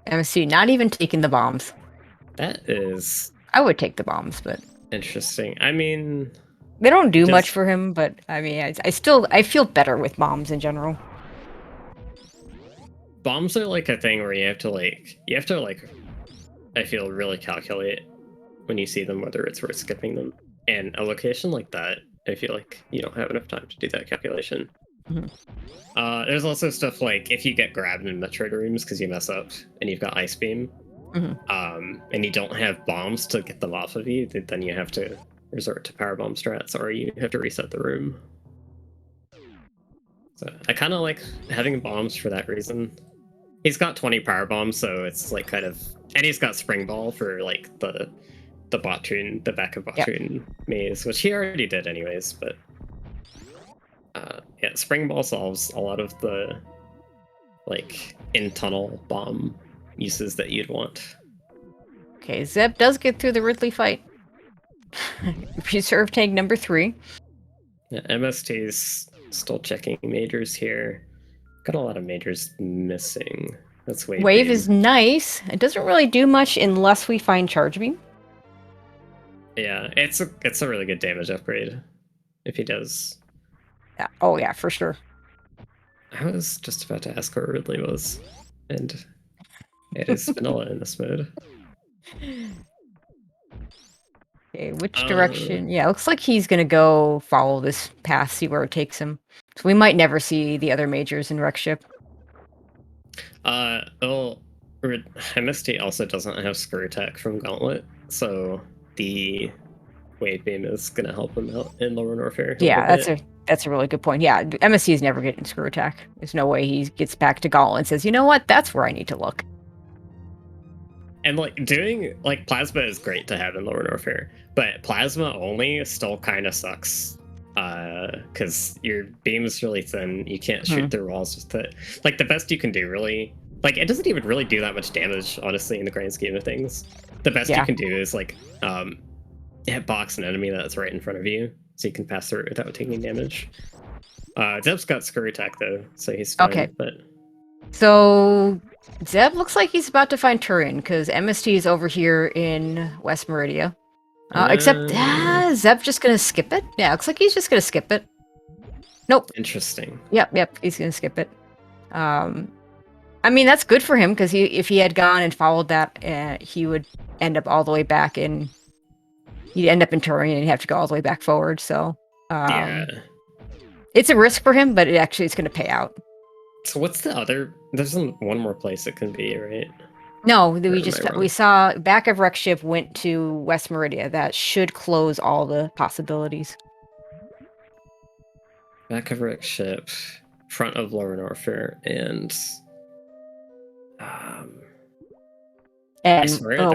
MSC not even taking the bombs. That is. I would take the bombs, but interesting. I mean, they don't do much for him, but I mean, I feel better with bombs in general. Bombs are like a thing where you have to I feel really calculate when you see them whether it's worth skipping them. And a location like that, I feel like you don't have enough time to do that calculation. Mm-hmm. There's also stuff like if you get grabbed in Metroid rooms because you mess up and you've got Ice Beam, and you don't have bombs to get them off of you, then you have to resort to power bomb strats, or you have to reset the room. So I kind of like having bombs for that reason. He's got 20 power bombs, so it's like kind of, and he's got spring ball for like the Bottoon, the back of Bottoon maze, which he already did anyways. But yeah, spring ball solves a lot of the like in tunnel bomb uses that you'd want. Okay, Zeb does get through the Ridley fight. Reserve tank number 3. Yeah, MST's still checking majors here. Got a lot of majors missing. That's Wave is nice. It doesn't really do much unless we find Charge Beam. Yeah, it's a really good damage upgrade if he does. Yeah. Oh yeah, for sure. I was just about to ask where Ridley was, and it is vanilla in this mode. Okay, which direction? Yeah, looks like he's gonna go follow this path, see where it takes him. So we might never see the other majors in Wreck Ship. Well, MST also doesn't have Screw Attack from Gauntlet, so the Wave Beam is gonna help him out in Lower Norfair. Yeah, that's a really good point. Yeah, MST is never getting Screw Attack. There's no way he gets back to Gauntlet and says, you know what, that's where I need to look. And like doing like Plasma is great to have in Lower Norfair, but Plasma only still kind of sucks because your beam is really thin. You can't shoot through walls with it. Like the best you can do, really, like it doesn't even really do that much damage, honestly, in the grand scheme of things. The best you can do is like hitbox an enemy that's right in front of you, so you can pass through it without taking damage. Zeb's got Screw Attack though, so he's fine. Okay. But so Zeb looks like he's about to find Turin because MST is over here in West Meridia. Except Zeb's just gonna skip it. Yeah, looks like he's just gonna skip it. Nope. Interesting. Yep, he's gonna skip it. I mean that's good for him because if he had gone and followed that, he would end up all the way back in. He'd end up in Turin and he'd have to go all the way back forward. So yeah, it's a risk for him, but it's gonna pay out. So what's the other? There's one more place it can be, right? No, we saw back of Wreck Ship went to West Meridia. That should close all the possibilities. Back of Wreck Ship, front of Lower Norfair, and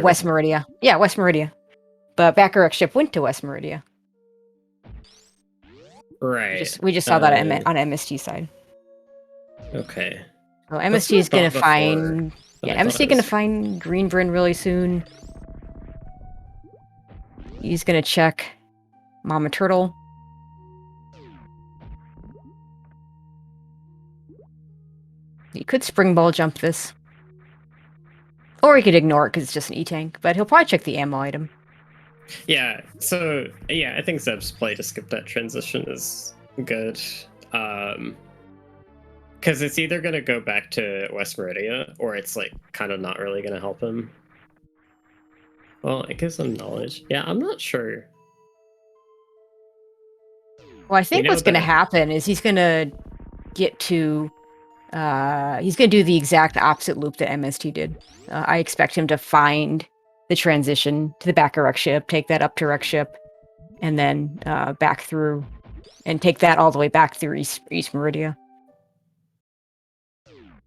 West Meridia. Yeah, West Meridia. But back of Wreck Ship went to West Meridia. Right. We just saw that on MST side. Okay. Oh, MST is gonna find. Yeah, MST is gonna find Green Bryn really soon. He's gonna check Mama Turtle. He could spring ball jump this, or he could ignore it because it's just an E-tank. But he'll probably check the ammo item. Yeah. So yeah, I think Zeb's play to skip that transition is good. Because it's either going to go back to West Meridia, or it's like kind of not really going to help him. Well, it gives him knowledge. Yeah, I'm not sure. Well, I think what's going to happen is he's going to get to... he's going to do the exact opposite loop that MST did. I expect him to find the transition to the back of Wreck Ship, take that up to Wreck Ship, and then back through, and take that all the way back through East Meridia.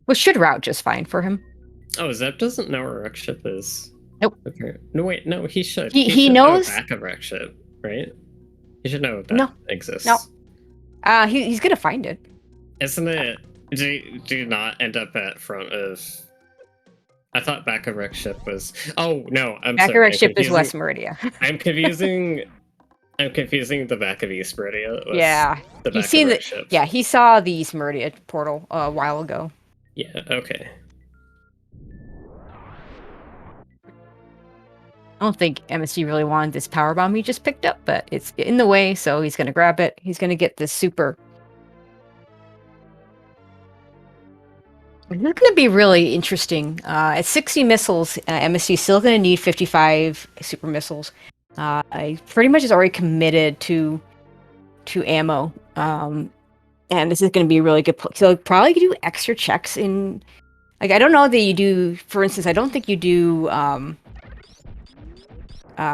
Which should route just fine for him. Oh, Zeb doesn't know where Wreck Ship is. Nope. Okay. No, wait. No, he should. He knows know back of Wreck Ship, right? He should know that exists. No. He's gonna find it. Isn't it? Do you not end up at front of? I thought back of Wreck Ship was. Oh no, back of Wreck Ship is West Meridia. I'm confusing the back of East Meridia. Yeah, he's seen the. Yeah, he saw the East Meridia portal a while ago. Yeah, okay. I don't think MSG really wanted this power bomb he just picked up, but it's in the way, so he's going to grab it. He's going to get this super. This is going to be really interesting. At 60 missiles, MSG is still going to need 55 super missiles. I pretty much is already committed to ammo. And this is going to be a really good place. So probably do extra checks in, like, I don't know that you do, for instance, I don't think you do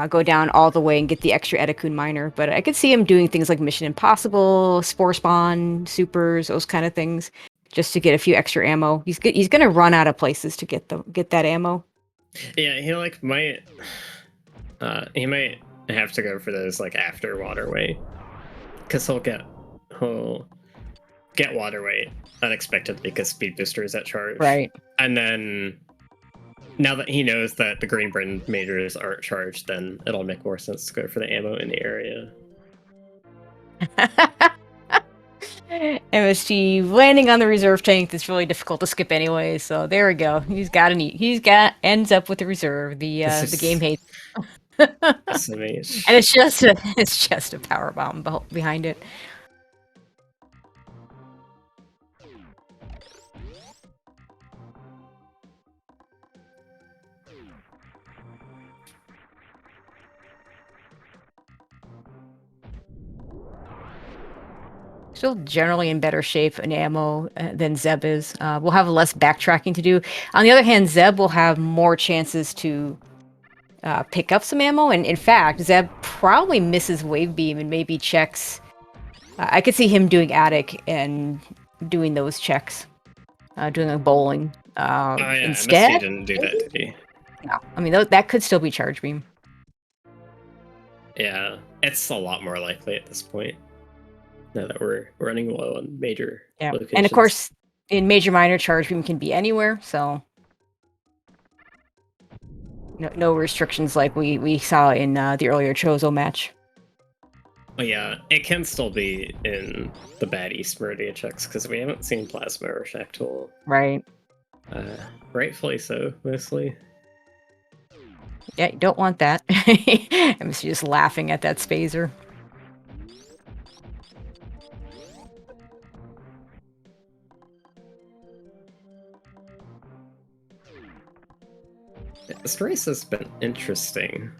go down all the way and get the extra Etakun miner. But I could see him doing things like Mission Impossible, Spore Spawn, Supers, those kind of things, just to get a few extra ammo. He's gonna run out of places to get that ammo. Yeah, he might have to go for those like after waterway, because he'll get waterway unexpectedly because speed booster is at charge. Right. And then now that he knows that the green burn majors aren't charged, then it'll make more sense to go for the ammo in the area. MST landing on the reserve tank that's really difficult to skip anyway, so there we go. Ends up with the reserve. The game hates. SMH. And it's just a power bomb behind it. Still generally in better shape in ammo than Zeb is. We'll have less backtracking to do. On the other hand, Zeb will have more chances to pick up some ammo. And in fact, Zeb probably misses Wave Beam and maybe checks. I could see him doing Attic and doing those checks, doing a bowling. Instead, MST didn't do that today. No, I mean that could still be Charge Beam. Yeah, it's a lot more likely at this point. Now that we're running low on major locations. And of course, in Major Minor, Charge Beam can be anywhere, so no restrictions like we saw in the earlier Chozo match. Well, yeah, it can still be in the bad East Meridia checks because we haven't seen Plasma or Shack Tool. Right. Rightfully so, mostly. Yeah, you don't want that. I'm just laughing at that Spazer. This race has been interesting.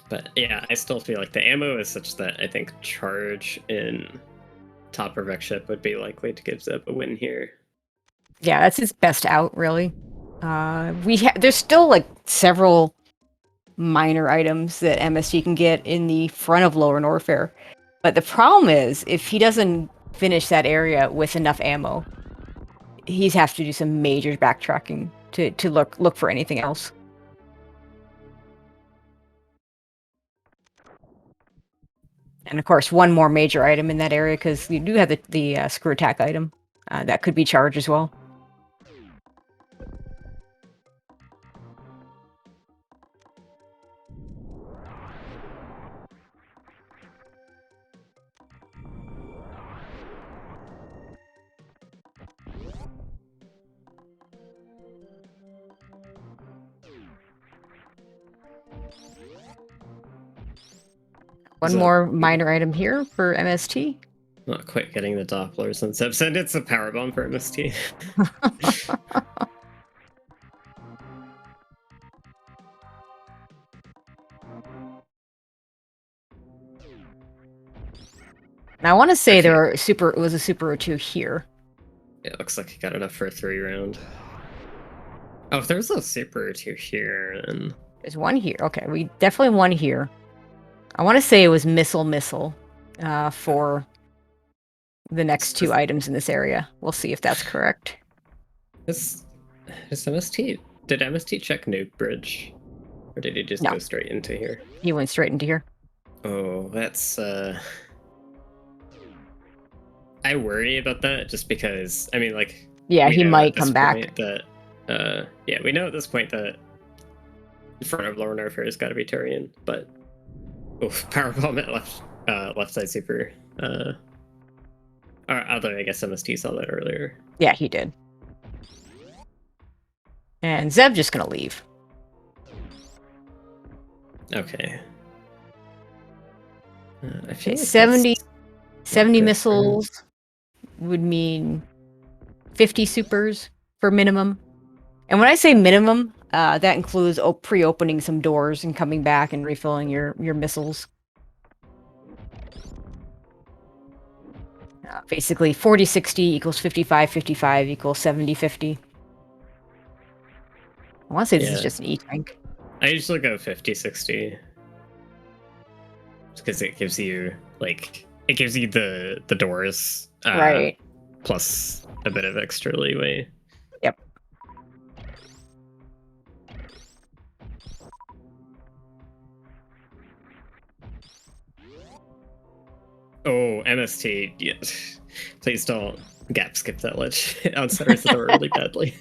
But yeah, I still feel like the ammo is such that I think Charge in top Revec ship would be likely to give Zeb a win here. Yeah, that's his best out, really. There's still like several minor items that MSG can get in the front of Lower Norfair. But the problem is, if he doesn't finish that area with enough ammo, he's have to do some major backtracking to look for anything else. And of course, one more major item in that area, because you do have the screw attack item. That could be Charge as well. One more minor item here for MST. Not quite getting the Dopplers on Zeb. Send it's a power bomb for MST. Now, I want to say it was a Super or 2 here. It looks like he got enough for a 3-round. Oh, if there's a Super or 2 here, then... There's one here. Okay, we definitely one here. I want to say it was Missile for the next two items in this area. We'll see if that's correct. Is MST... Did MST check Nuke Bridge? Or did he just go straight into here? He went straight into here. Oh, that's... I worry about that just because, I mean, like... Yeah, he might come back. Yeah, we know at this point that in front of Lower Norfair has got to be Turian, but... Oof, powerbomb at left side super. Although I guess MST saw that earlier. Yeah, he did. And Zeb just gonna leave. Okay. I feel like 70 missiles would mean 50 supers for minimum. And when I say minimum, that includes pre-opening some doors and coming back and refilling your missiles. Basically, 40-60 equals 55-55 equals 70-50. I want to say this is Yeah. just an E-tank. I usually go 50-60 because it gives you the doors Right. plus a bit of extra leeway. Yep. Oh, MST. Yeah. Please don't gap skip that ledge. Outsiders the door really badly.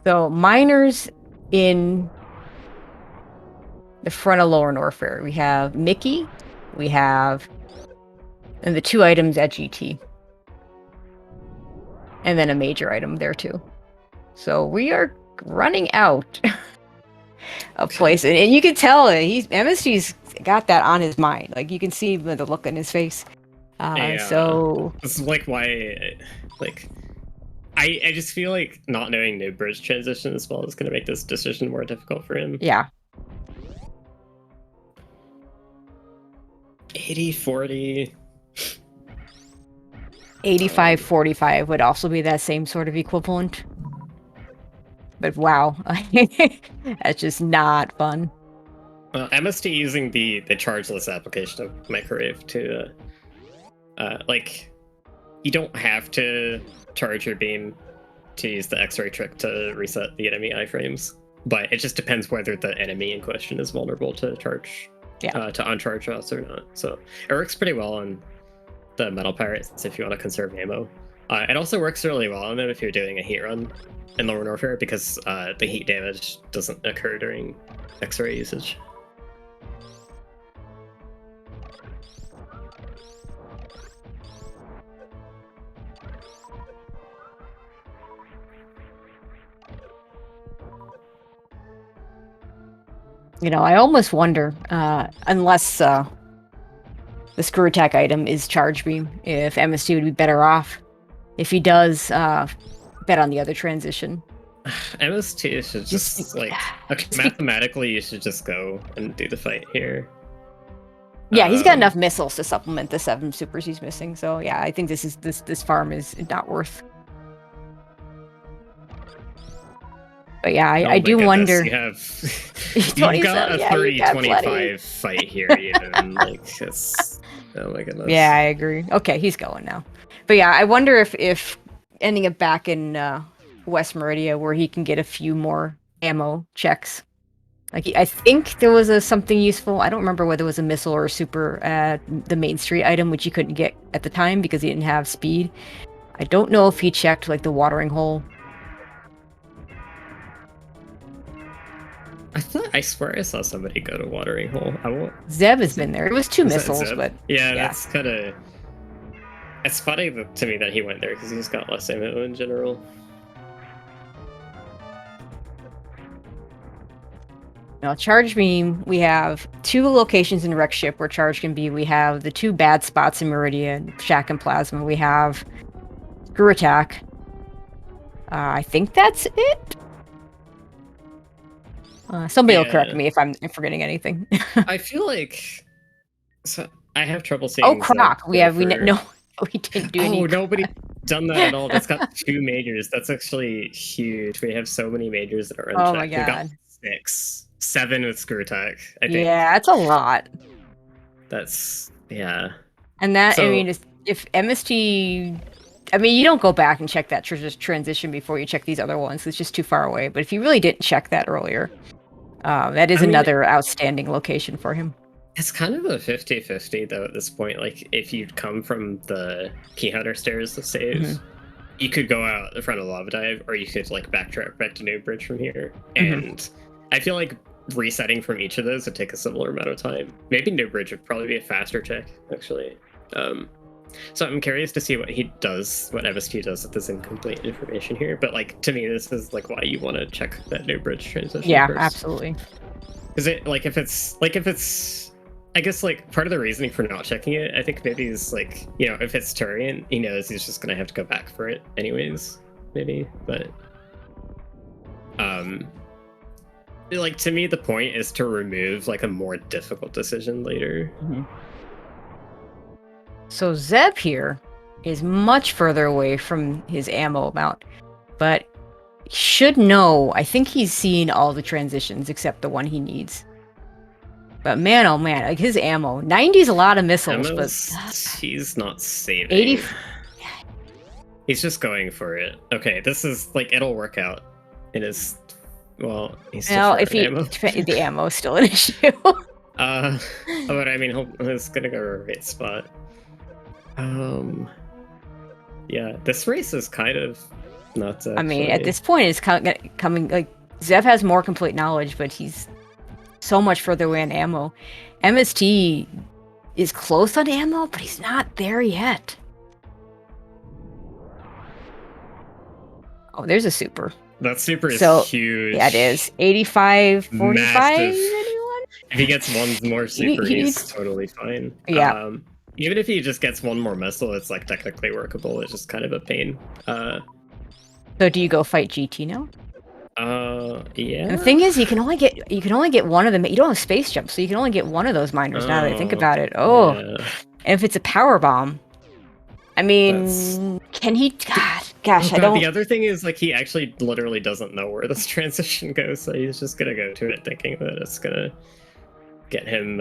So miners in the front of Lower Norfair. We have Mickey, and the 2 items at GT. And then a major item there too. So we are running out of place. And you can tell MSG's got that on his mind. Like you can see the look in his face. So this is like why I just feel like not knowing new bridge transition as well is going to make this decision more difficult for him. yeah. 80-40. 85-45 would also be that same sort of equivalent. But wow, that's just not fun. MST using the chargeless application of Microwave to like you don't have to charge your beam to use the X-ray trick to reset the enemy iframes, but it just depends whether the enemy in question is vulnerable to charge, to uncharge us or not. So it works pretty well on the metal pirates if you want to conserve ammo. It also works really well on them if you're doing a heat run in Lower Norfair because the heat damage doesn't occur during X-ray usage. You know, I almost wonder, unless the screw attack item is charge beam, if MST would be better off if he does bet on the other transition. MST should just like mathematically you should just go and do the fight here. Yeah, he's got enough missiles to supplement the 7 supers he's missing. So yeah, I think this farm is not worth. But yeah, I do wonder. You have you've got a 30-25 fight here, even like it's oh my goodness. Yeah, I agree. Okay, he's going now. But yeah, I wonder if ending up back in West Meridia where he can get a few more ammo checks. Like I think there was something useful. I don't remember whether it was a missile or a super at the Main Street item, which he couldn't get at the time because he didn't have speed. I don't know if he checked like the watering hole. I swear I saw somebody go to watering hole. Zeb has been there. It was 2 missiles, but yeah, that's kind of. It's funny to me that he went there because he's got less ammo in general. Now, charge beam, we have 2 locations in Wreck Ship where charge can be. We have the 2 bad spots in Meridian, Shack and Plasma. We have screw attack. I think that's it. Somebody will correct me if I'm forgetting anything. I feel like I have trouble seeing. Oh, Croc. We didn't do any. Oh, nobody's done that at all. That's got 2 majors. That's actually huge. We have so many majors that are unchecked. Oh my god. We got 7 with screw attack. I think. Yeah, that's a lot. That's yeah. And that I mean, if MST. I mean, you don't go back and check that transition before you check these other ones. It's just too far away. But if you really didn't check that earlier, that is another outstanding location for him. It's kind of a 50-50 though at this point. Like if you'd come from the Key Hunter stairs to save, you could go out the front of Lava Dive, or you could like backtrack back to New Bridge from here. And I feel like resetting from each of those would take a similar amount of time. Maybe New Bridge would probably be a faster check, actually. So I'm curious to see what he does, what MST does with this incomplete information here. But like to me, this is like why you want to check that New Bridge transition. Yeah, first. Absolutely. Because if it's, I guess like part of the reasoning for not checking it, I think maybe is like, you know, if it's Turian, he knows he's just gonna have to go back for it anyways. maybe, but like to me the point is to remove like a more difficult decision later. So Zeb here is much further away from his ammo amount, but should know. I think he's seen all the transitions except the one he needs. But man, oh man, like his ammo, 90 is a lot of missiles, but he's not saving. 80. He's just going for it. Okay, this is like it'll work out. It is. Well, he's well, if ammo. The ammo is still an issue. But I mean, he's gonna go right spot. Yeah, this race is kind of nuts. Actually. I mean, at this point, it's coming like Zev has more complete knowledge, but he's so much further away on ammo. MST is close on ammo, but he's not there yet. Oh, there's a super. That super is huge. Yeah, it is. 85, 45, massive. Anyone? If he gets one more super, he's totally fine. Yeah. Even if he just gets one more missile, it's like technically workable. It's just kind of a pain. So do you go fight GT now? Yeah. And the thing is, you can only get one of them. You don't have space jump, so you can only get one of those miners. Now that I think about it. Oh, yeah. And if it's a power bomb, I mean, can he? Gosh, I don't. The other thing is, like, he actually literally doesn't know where this transition goes, so he's just gonna go to it thinking that it's gonna get him.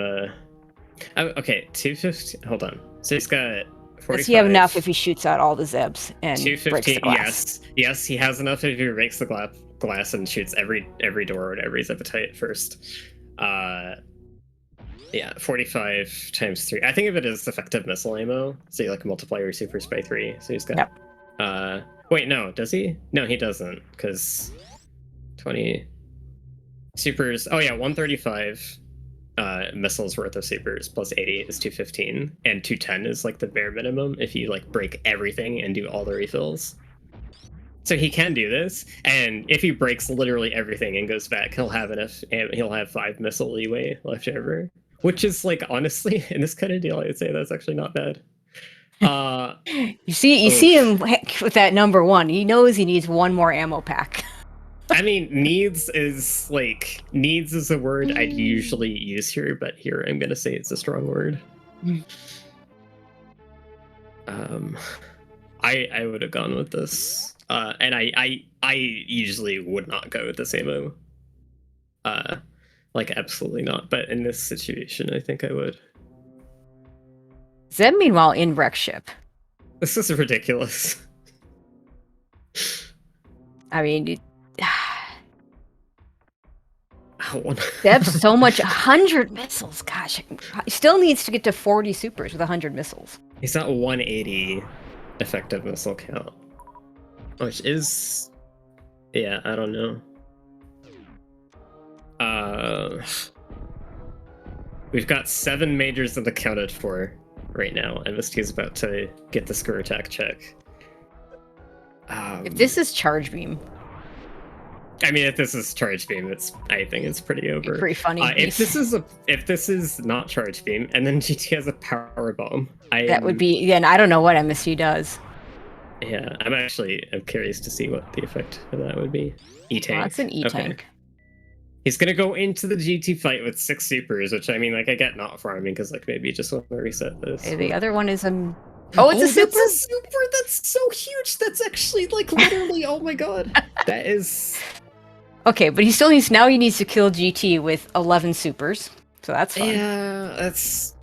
Okay, 250. Hold on. So he's got 45. Does he have enough if he shoots out all the Zebs and 250? breaks the glass? Yes, he has enough if he breaks the glass and shoots every door and every Zebetite first. Yeah, 45 times 3. I think of it as effective missile ammo. So you like multiply your supers by 3. So he's got. Yep. Wait, no, does he? No, he doesn't, because 20 supers. Oh yeah, 135 missiles worth of supers plus 80 is 215, and 210 is like the bare minimum if you like break everything and do all the refills. So he can do this, and if he breaks literally everything and goes back, he'll have enough. He'll have 5 missile leeway left over, which is like honestly in this kind of deal, I would say that's actually not bad. You see him with that number 1. He knows he needs one more ammo pack. I mean, needs is a word I'd usually use here, but here I'm gonna say it's a strong word. I would have gone with this, and I usually would not go with this ammo. Like absolutely not. But in this situation, I think I would. Zeb, meanwhile, in wreck ship. This is ridiculous. I mean, Zeb's so much 100 missiles. Gosh, he still needs to get to 40 supers with 100 missiles. He's at 180 effective missile count, which is, yeah, I don't know. We've got 7 majors accounted for right now. MST is about to get the screw attack check. If this is charge beam, I mean, if this is charge beam, I think it's pretty over. Pretty funny. If this is not charge beam, and then GT has a power bomb, that would be. Then I don't know what MST does. Yeah, I'm curious to see what the effect of that would be. E-tank. Oh, that's an E-tank. Okay. He's gonna go into the GT fight with 6 supers, which I mean, like, I get not farming because like maybe you just want to reset this. The other one is Oh, it's a super. That's a super. That's so huge. That's actually like literally. Oh my god. That is. Okay, but he still needs. Now he needs to kill GT with 11 supers, so that's fine. Yeah, that's.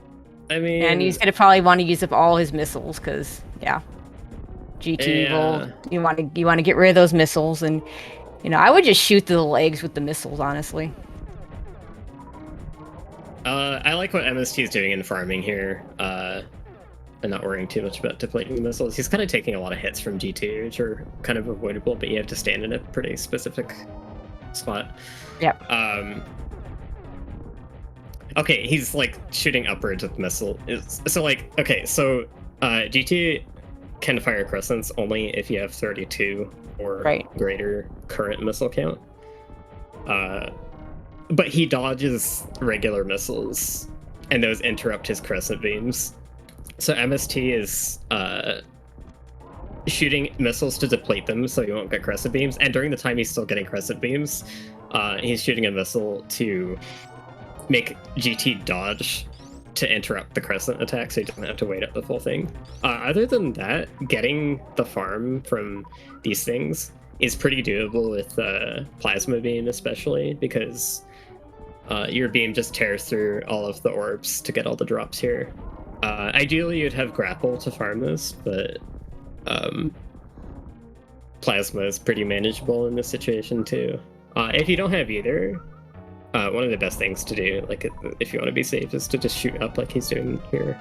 I mean. And he's gonna probably want to use up all his missiles because GT will. You want to get rid of those missiles, and I would just shoot through the legs with the missiles, honestly. I like what MST is doing in farming here. And not worrying too much about depleting the missiles. He's kind of taking a lot of hits from G2, which are kind of avoidable, but you have to stand in a pretty specific spot. Yep. Okay, he's like shooting upwards with missile. So GT can fire crescents only if you have 32 or greater current missile count. But he dodges regular missiles, and those interrupt his crescent beams. So MST is shooting missiles to deplete them so you won't get crescent beams. And during the time he's still getting crescent beams, he's shooting a missile to make GT dodge to interrupt the crescent attack so he doesn't have to wait up the full thing. Other than that, getting the farm from these things is pretty doable with plasma beam, especially because your beam just tears through all of the orbs to get all the drops here. Ideally, you'd have grapple to farm this, but plasma is pretty manageable in this situation too. If you don't have either, one of the best things to do, like if you want to be safe, is to just shoot up like he's doing here.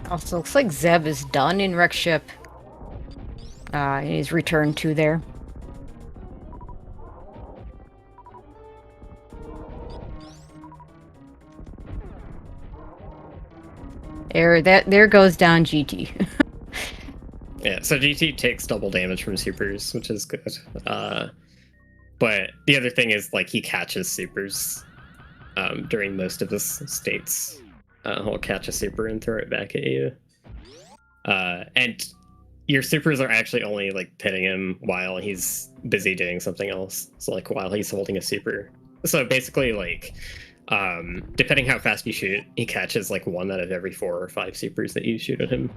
Also, looks like Zeb is done in Wreck Ship. He's returned to there. There goes down GT. Yeah, so GT takes double damage from supers, which is good. But the other thing is, like, he catches supers during most of his states. He'll catch a super and throw it back at you. And your supers are actually only, like, hitting him while he's busy doing something else. So, like, while he's holding a super. So basically, like, depending how fast you shoot, he catches, like, 1 out of every 4 or 5 supers that you shoot at him.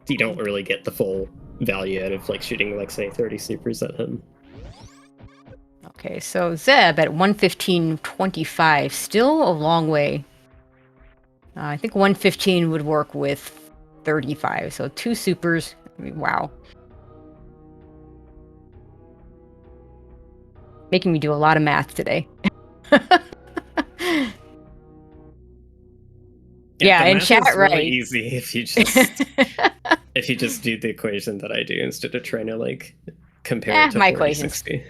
You don't really get the full value out of, like, shooting, like, say 30 supers at him. Okay, so Zeb at 115.25, still a long way. I think 115 would work with 35, so 2 supers. I mean, wow. Making me do a lot of math today. Yeah, in chat, is really right? Easy if you just if you just do the equation that I do instead of trying to, like, compare it to my 4060.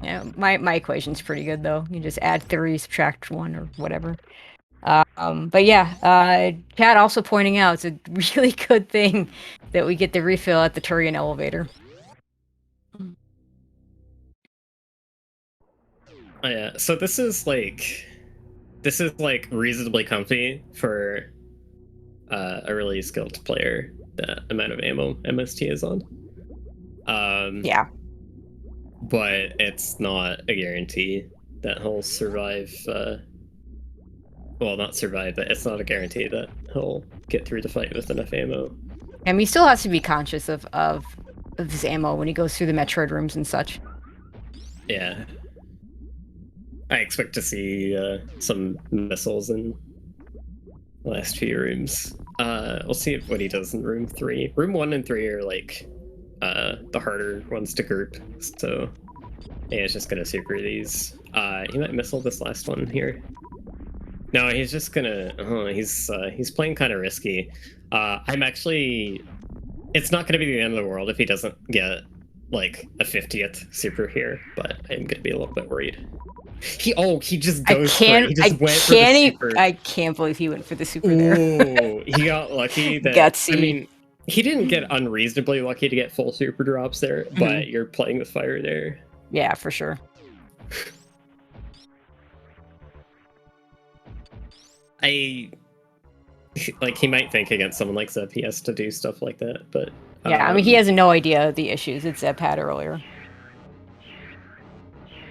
Yeah, my equation's pretty good though. You just add 3, subtract 1, or whatever. But yeah, chat also pointing out it's a really good thing that we get the refill at the Turian elevator. Oh, yeah, so this is like reasonably comfy for a really skilled player. The amount of ammo MST is on. Yeah. But it's not a guarantee that he'll survive. Well, not survive, but it's not a guarantee that he'll get through the fight with enough ammo. I mean, he still has to be conscious of his ammo when he goes through the Metroid rooms and such. Yeah. I expect to see some missiles in the last few rooms. We'll see what he does in room 3. Room 1 and 3 are, like, the harder ones to group, so yeah, it's just gonna super these. He might missile this last one here. No, he's just gonna. He's playing kind of risky. I'm actually. It's not gonna be the end of the world if he doesn't get, like, a 50th super here, but I'm gonna be a little bit worried. He just goes for it. He just went for the super. I can't believe he went for the super there. Ooh, he got lucky. That, Gutsy. I mean, he didn't get unreasonably lucky to get full super drops there, but you're playing with fire there. Yeah, for sure. He might think against someone like Zeb, he has to do stuff like that, but yeah, I mean, he has no idea the issues that Zeb had earlier.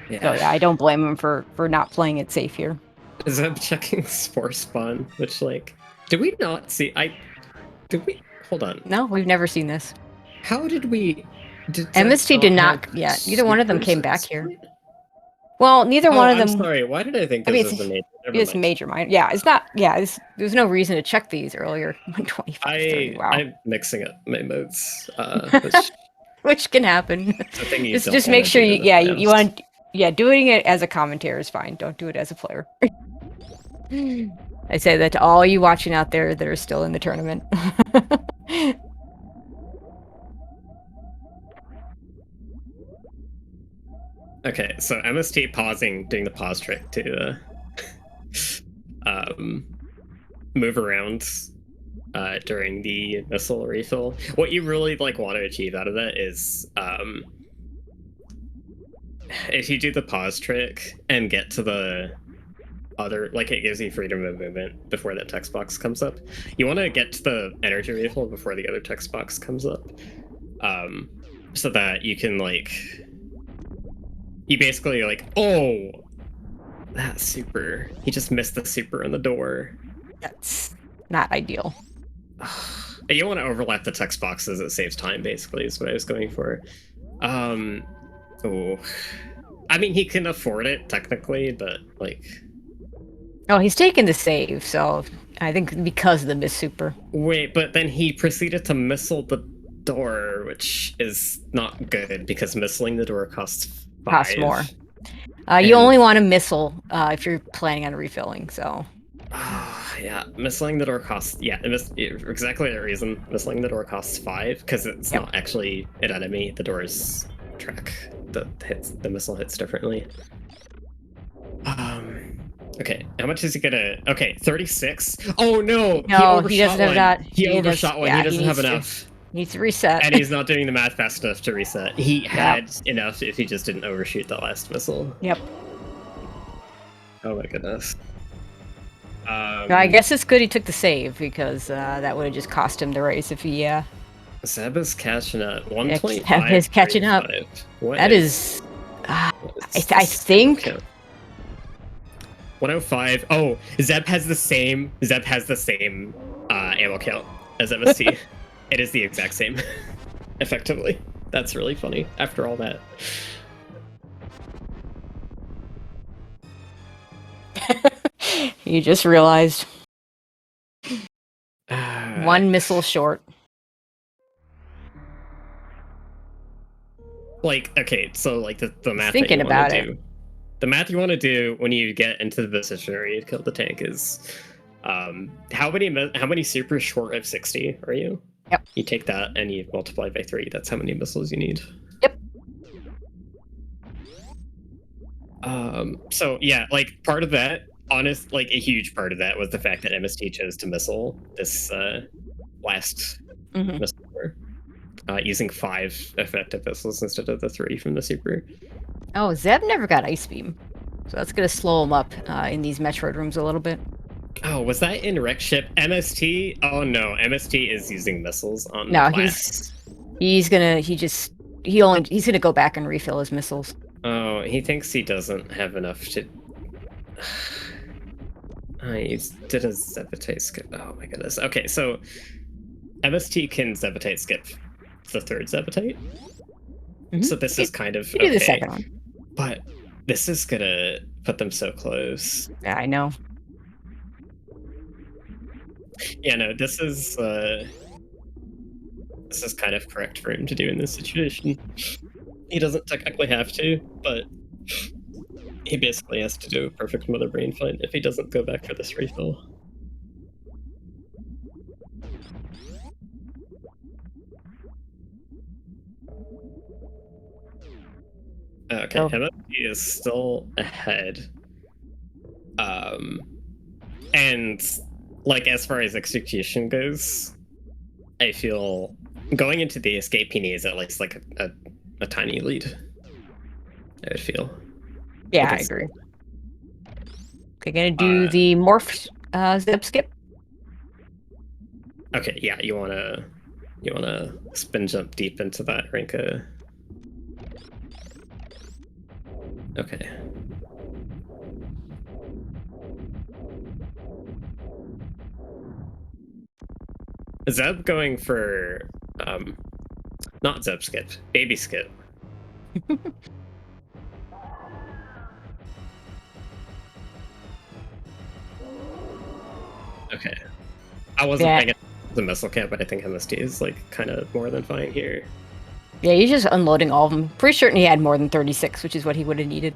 Yeah. So yeah, I don't blame him for not playing it safe here. Zeb checking Spore Spawn, which, like, did we not see? Hold on. No, we've never seen this. How did we? MST did not. Yeah, neither one of them came back here. Well, neither one of them. I'm sorry. Why did I think this was the major? It's major minor. Yeah, it's not. Yeah, there's no reason to check these earlier. 25. Wow. I'm mixing up my modes. Which can happen. Just make sure you want. Yeah, doing it as a commentator is fine. Don't do it as a player. I say that to all you watching out there that are still in the tournament. Okay, so MST pausing, doing the pause trick to move around during the missile refill. What you really, like, want to achieve out of that is if you do the pause trick and get to the other, like it gives you freedom of movement before that text box comes up. You want to get to the energy refill before the other text box comes up, so that you can like, you basically like, oh, that super. He just missed the super in the door. That's not ideal. You want to overlap the text boxes. It saves time, basically, is what I was going for. Oh, I mean, he can afford it technically, but like. Oh, he's taken the save, so I think because of the miss super. Wait, but then he proceeded to missile the door, which is not good because missiling the door costs 5. Costs more. You only want to missile if you're planning on refilling, so. Yeah, missiling the door costs. Yeah, exactly the reason. Missiling the door costs 5 because it's not actually an enemy. The door's track. The missile hits differently. Okay, how much is he gonna? Okay, 36. Oh no! No, he doesn't have that. He overshot one. He doesn't have enough. He needs to reset. And he's not doing the math fast enough to reset. He had enough if he just didn't overshoot the last missile. Yep. Oh my goodness. I guess it's good he took the save because that would have just cost him the race if he. Zeb is catching up. 1.5. Zeb is catching up. That is. I think. 105. Oh, Zeb has the same ammo count as MST. It is the exact same, effectively. That's really funny. After all that. You just realized. One missile short. Like, okay, so like the math thinking that you about want to it. do. The math you want to do when you get into the position where you kill the tank is, how many super short of 60 are you? Yep. You take that and you multiply by 3. That's how many missiles you need. Yep. So yeah, like part of that, like a huge part of that was the fact that MST chose to missile this last missile, using 5 effective missiles instead of the 3 from the super. Oh, Zeb never got Ice Beam. So that's going to slow him up in these Metroid rooms a little bit. Oh, was that in Wreck Ship? MST? Oh no, MST is using missiles on no, the class. he's gonna go back and refill his missiles. Oh, he thinks he doesn't have enough to. He did a Zeb316 skip. Oh my goodness. Okay, so MST can Zeb316 skip the third Zeb316. So this is kind of okay. Do the second one. But this is gonna put them so close. Yeah, I know. Yeah, no, this is kind of correct for him to do in this situation. He doesn't technically have to, but he basically has to do a perfect mother brain fight if he doesn't go back for this refill. Okay, MST is still ahead. And like as far as execution goes, I feel going into the escape he needs at least like a tiny lead. I would feel. Yeah, I agree. Okay, gonna do the morph Zeb skip. Okay, yeah, you wanna spin jump deep into that Rinka. Okay. Zeb going for not Zeb skip, baby skip. Okay. I wasn't thinking the missile camp, but I think MST is like kind of more than fine here. Yeah, he's just unloading all of them. Pretty certain he had more than 36, which is what he would have needed.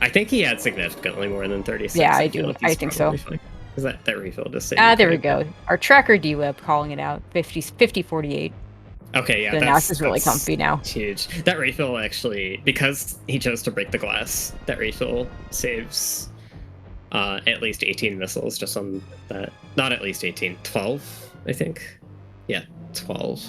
I think he had significantly more than 36. Yeah, I do. I think so. Because that refill just saved. There we go. Our tracker D-Web calling it out. 50-48. Okay, yeah. The mouse is really comfy now. Huge. That refill actually, because he chose to break the glass, that refill saves at least 18 missiles just on that. Not at least 18. 12, I think. Yeah, 12.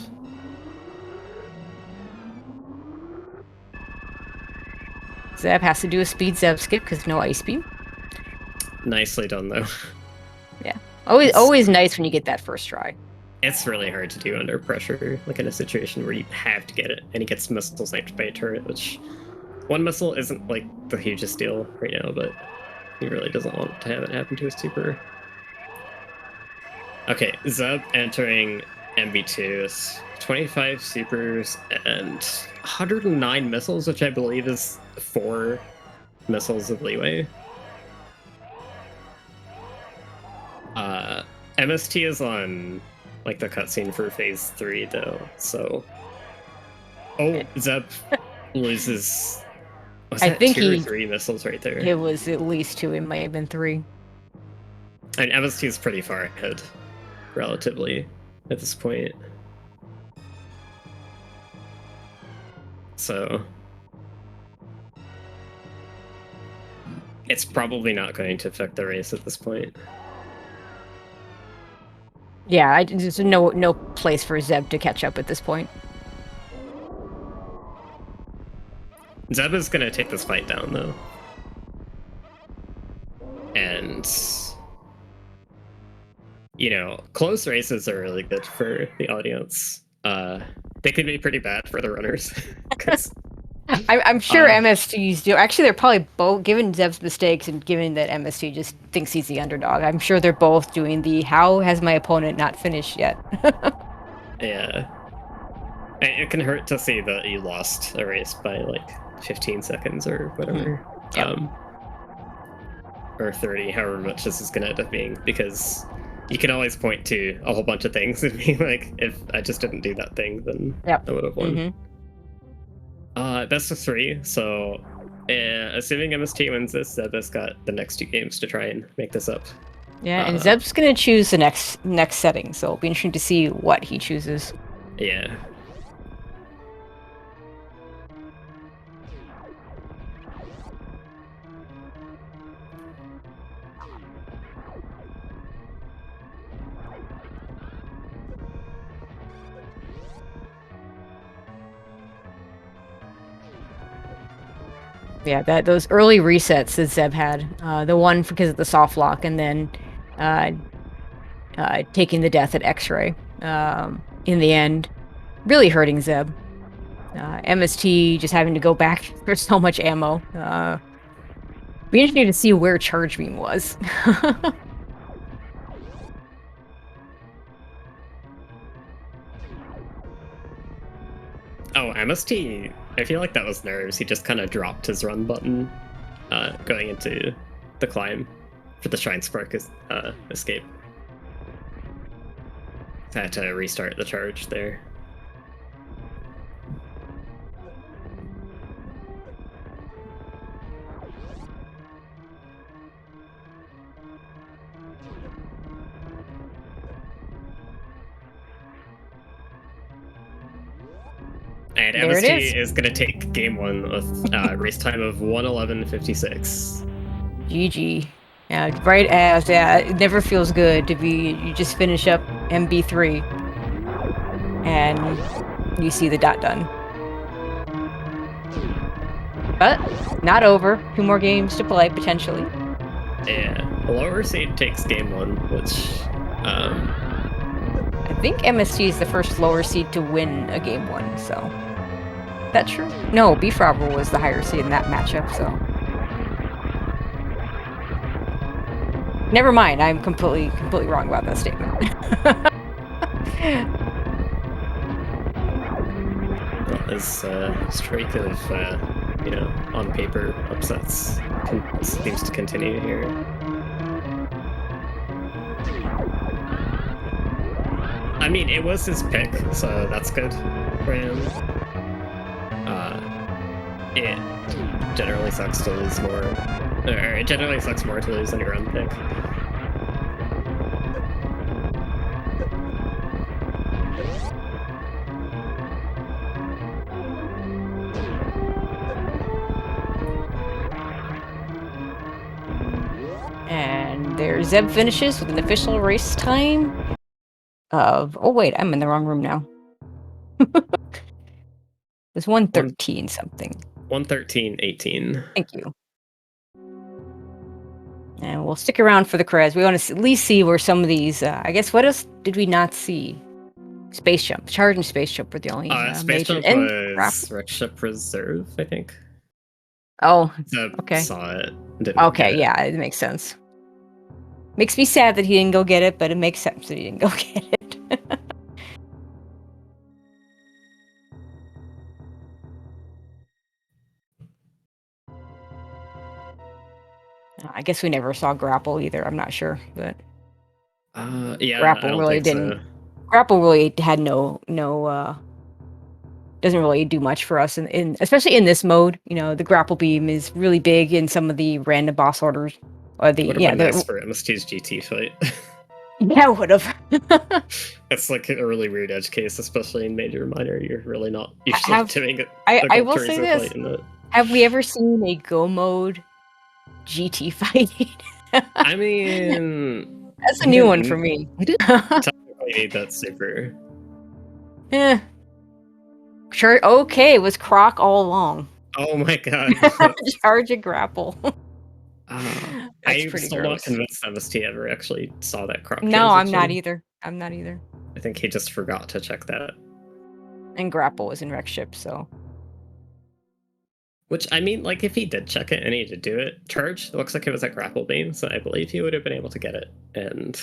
Zeb has to do a speed Zeb skip because no ice beam. Nicely done, though. Yeah. Always nice when you get that first try. It's really hard to do under pressure, like in a situation where you have to get it, and he gets missile sniped by a turret, which one missile isn't like the hugest deal right now, but he really doesn't want to have it happen to his super. Okay, Zeb entering MB2 is 25 supers and 109 missiles, which I believe is 4 missiles of leeway. MST is on like the cutscene for phase 3 though, so Zeb loses. Was I that think 2 or 3 missiles right there? It was at least 2. It might have been 3. And MST is pretty far ahead, relatively, at this point. So it's probably not going to affect the race at this point. Yeah, there's no place for Zeb to catch up at this point. Zeb is going to take this fight down, though. And, you know, close races are really good for the audience. They could be pretty bad for the runners. I'm sure MSTs do. Actually, they're probably both, given Zeb's mistakes and given that MST just thinks he's the underdog, I'm sure they're both doing the, how has my opponent not finished yet? Yeah. It can hurt to see that you lost a race by like 15 seconds or whatever. Yep. Or 30, however much this is going to end up being, because you can always point to a whole bunch of things and be like, if I just didn't do that thing, then I would have won. Best of 3, so assuming MST wins this, Zeb has got the next 2 games to try and make this up. Yeah, and Zeb's gonna choose the next setting, so it'll be interesting to see what he chooses. Yeah. Yeah, those early resets that Zeb had, the one because of the soft lock, and then taking the death at X-ray in the end, really hurting Zeb. MST just having to go back for so much ammo. Be interesting to see where Charge Beam was. Oh, MST, I feel like that was nerves. He just kind of dropped his run button going into the climb for the Shrine Spark escape. Had to restart the charge there. And MST is going to take game 1 with race time of 1:11:56. GG. Yeah, right as it never feels good to be. You just finish up MB3, and you see the dot done. But not over. 2 more games to play potentially. Yeah, the lower seed takes game 1, which I think MST is the first lower seed to win a game 1. So that's true. No, Beef Robber was the higher seed in that matchup. So. Never mind, I'm completely wrong about that statement. Well, his streak of, on paper upsets seems to continue here. I mean, it was his pick, so that's good for him. It generally sucks to lose more. Or it generally sucks more to lose on your own pick. And there Zeb finishes with an official race time of... Oh wait, I'm in the wrong room now. It's 1:13 something. 1:13:18. Thank you. And we'll stick around for the creds. We want to at least see where some of these. I guess what else did we not see? Space jump, charge, and space jump were the only Space major. jump And was Wreck Ship Reserve, I think. oh, Zeb okay. saw it. Didn't Okay, get it. yeah, it makes sense. Makes me sad that he didn't go get it, but it makes sense that he didn't go get it. I guess we never saw grapple either. I'm not sure, but yeah, grapple I don't really think didn't. so. Grapple really had no doesn't really do much for us in especially in this mode. You know, the grapple beam is really big in some of the random boss orders, or the Would have been nice for MST's GT fight. Yeah, would have. It's like a really weird edge case, especially in Major Minor. You're really not usually doing it. I will say this: have we ever seen a Go mode GT fighting? I mean, That's a new one for me. He didn't technically need that super. Yeah. Sure. Okay, it was Croc all along. Oh my god. Charge and grapple. I'm still not convinced MST ever actually saw that Croc. No, I'm not either. I'm not either. I think he just forgot to check that. And grapple was in Wreck Ship, so. Which, I mean, like, if he did check it and he did do it, charge looks like it was at grapple beam, so I believe he would have been able to get it. And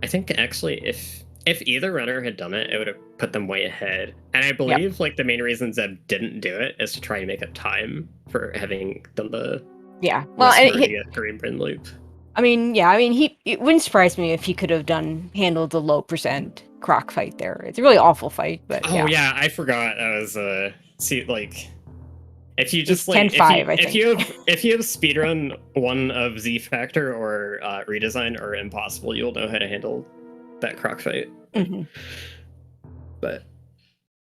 I think actually, if either runner had done it, it would have put them way ahead. And I believe like the main reason Zeb didn't do it is to try and make up time for having done the well, Green Brain loop. I mean, it wouldn't surprise me if he could have handled the low percent Croc fight there. It's a really awful fight, but yeah, I forgot that was see, like, if you just like 10-5, if you have speedrun one of Z Factor or redesign or impossible, you'll know how to handle that Croc fight. Mm-hmm. But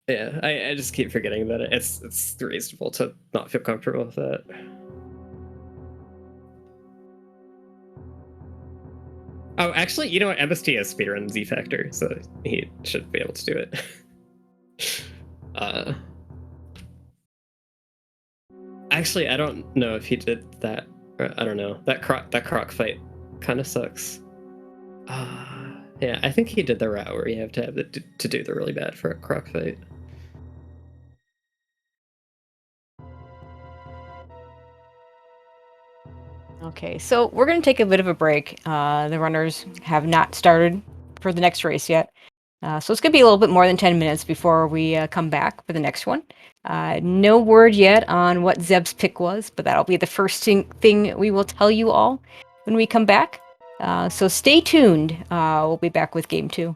yeah, I just keep forgetting about it. It's reasonable to not feel comfortable with that. Oh, actually, you know what? MST has speedrun Z Factor, so he should be able to do it. Actually, I don't know if he did that. I don't know. That croc fight kind of sucks. Yeah, I think he did the route where you have to have to do the really bad for a croc fight. Okay, so we're going to take a bit of a break. The runners have not started for the next race yet. So it's going to be a little bit more than 10 minutes before we come back for the next one. No word yet on what Zeb's pick was, but that'll be the first thing we will tell you all when we come back. So stay tuned. We'll be back with Game 2.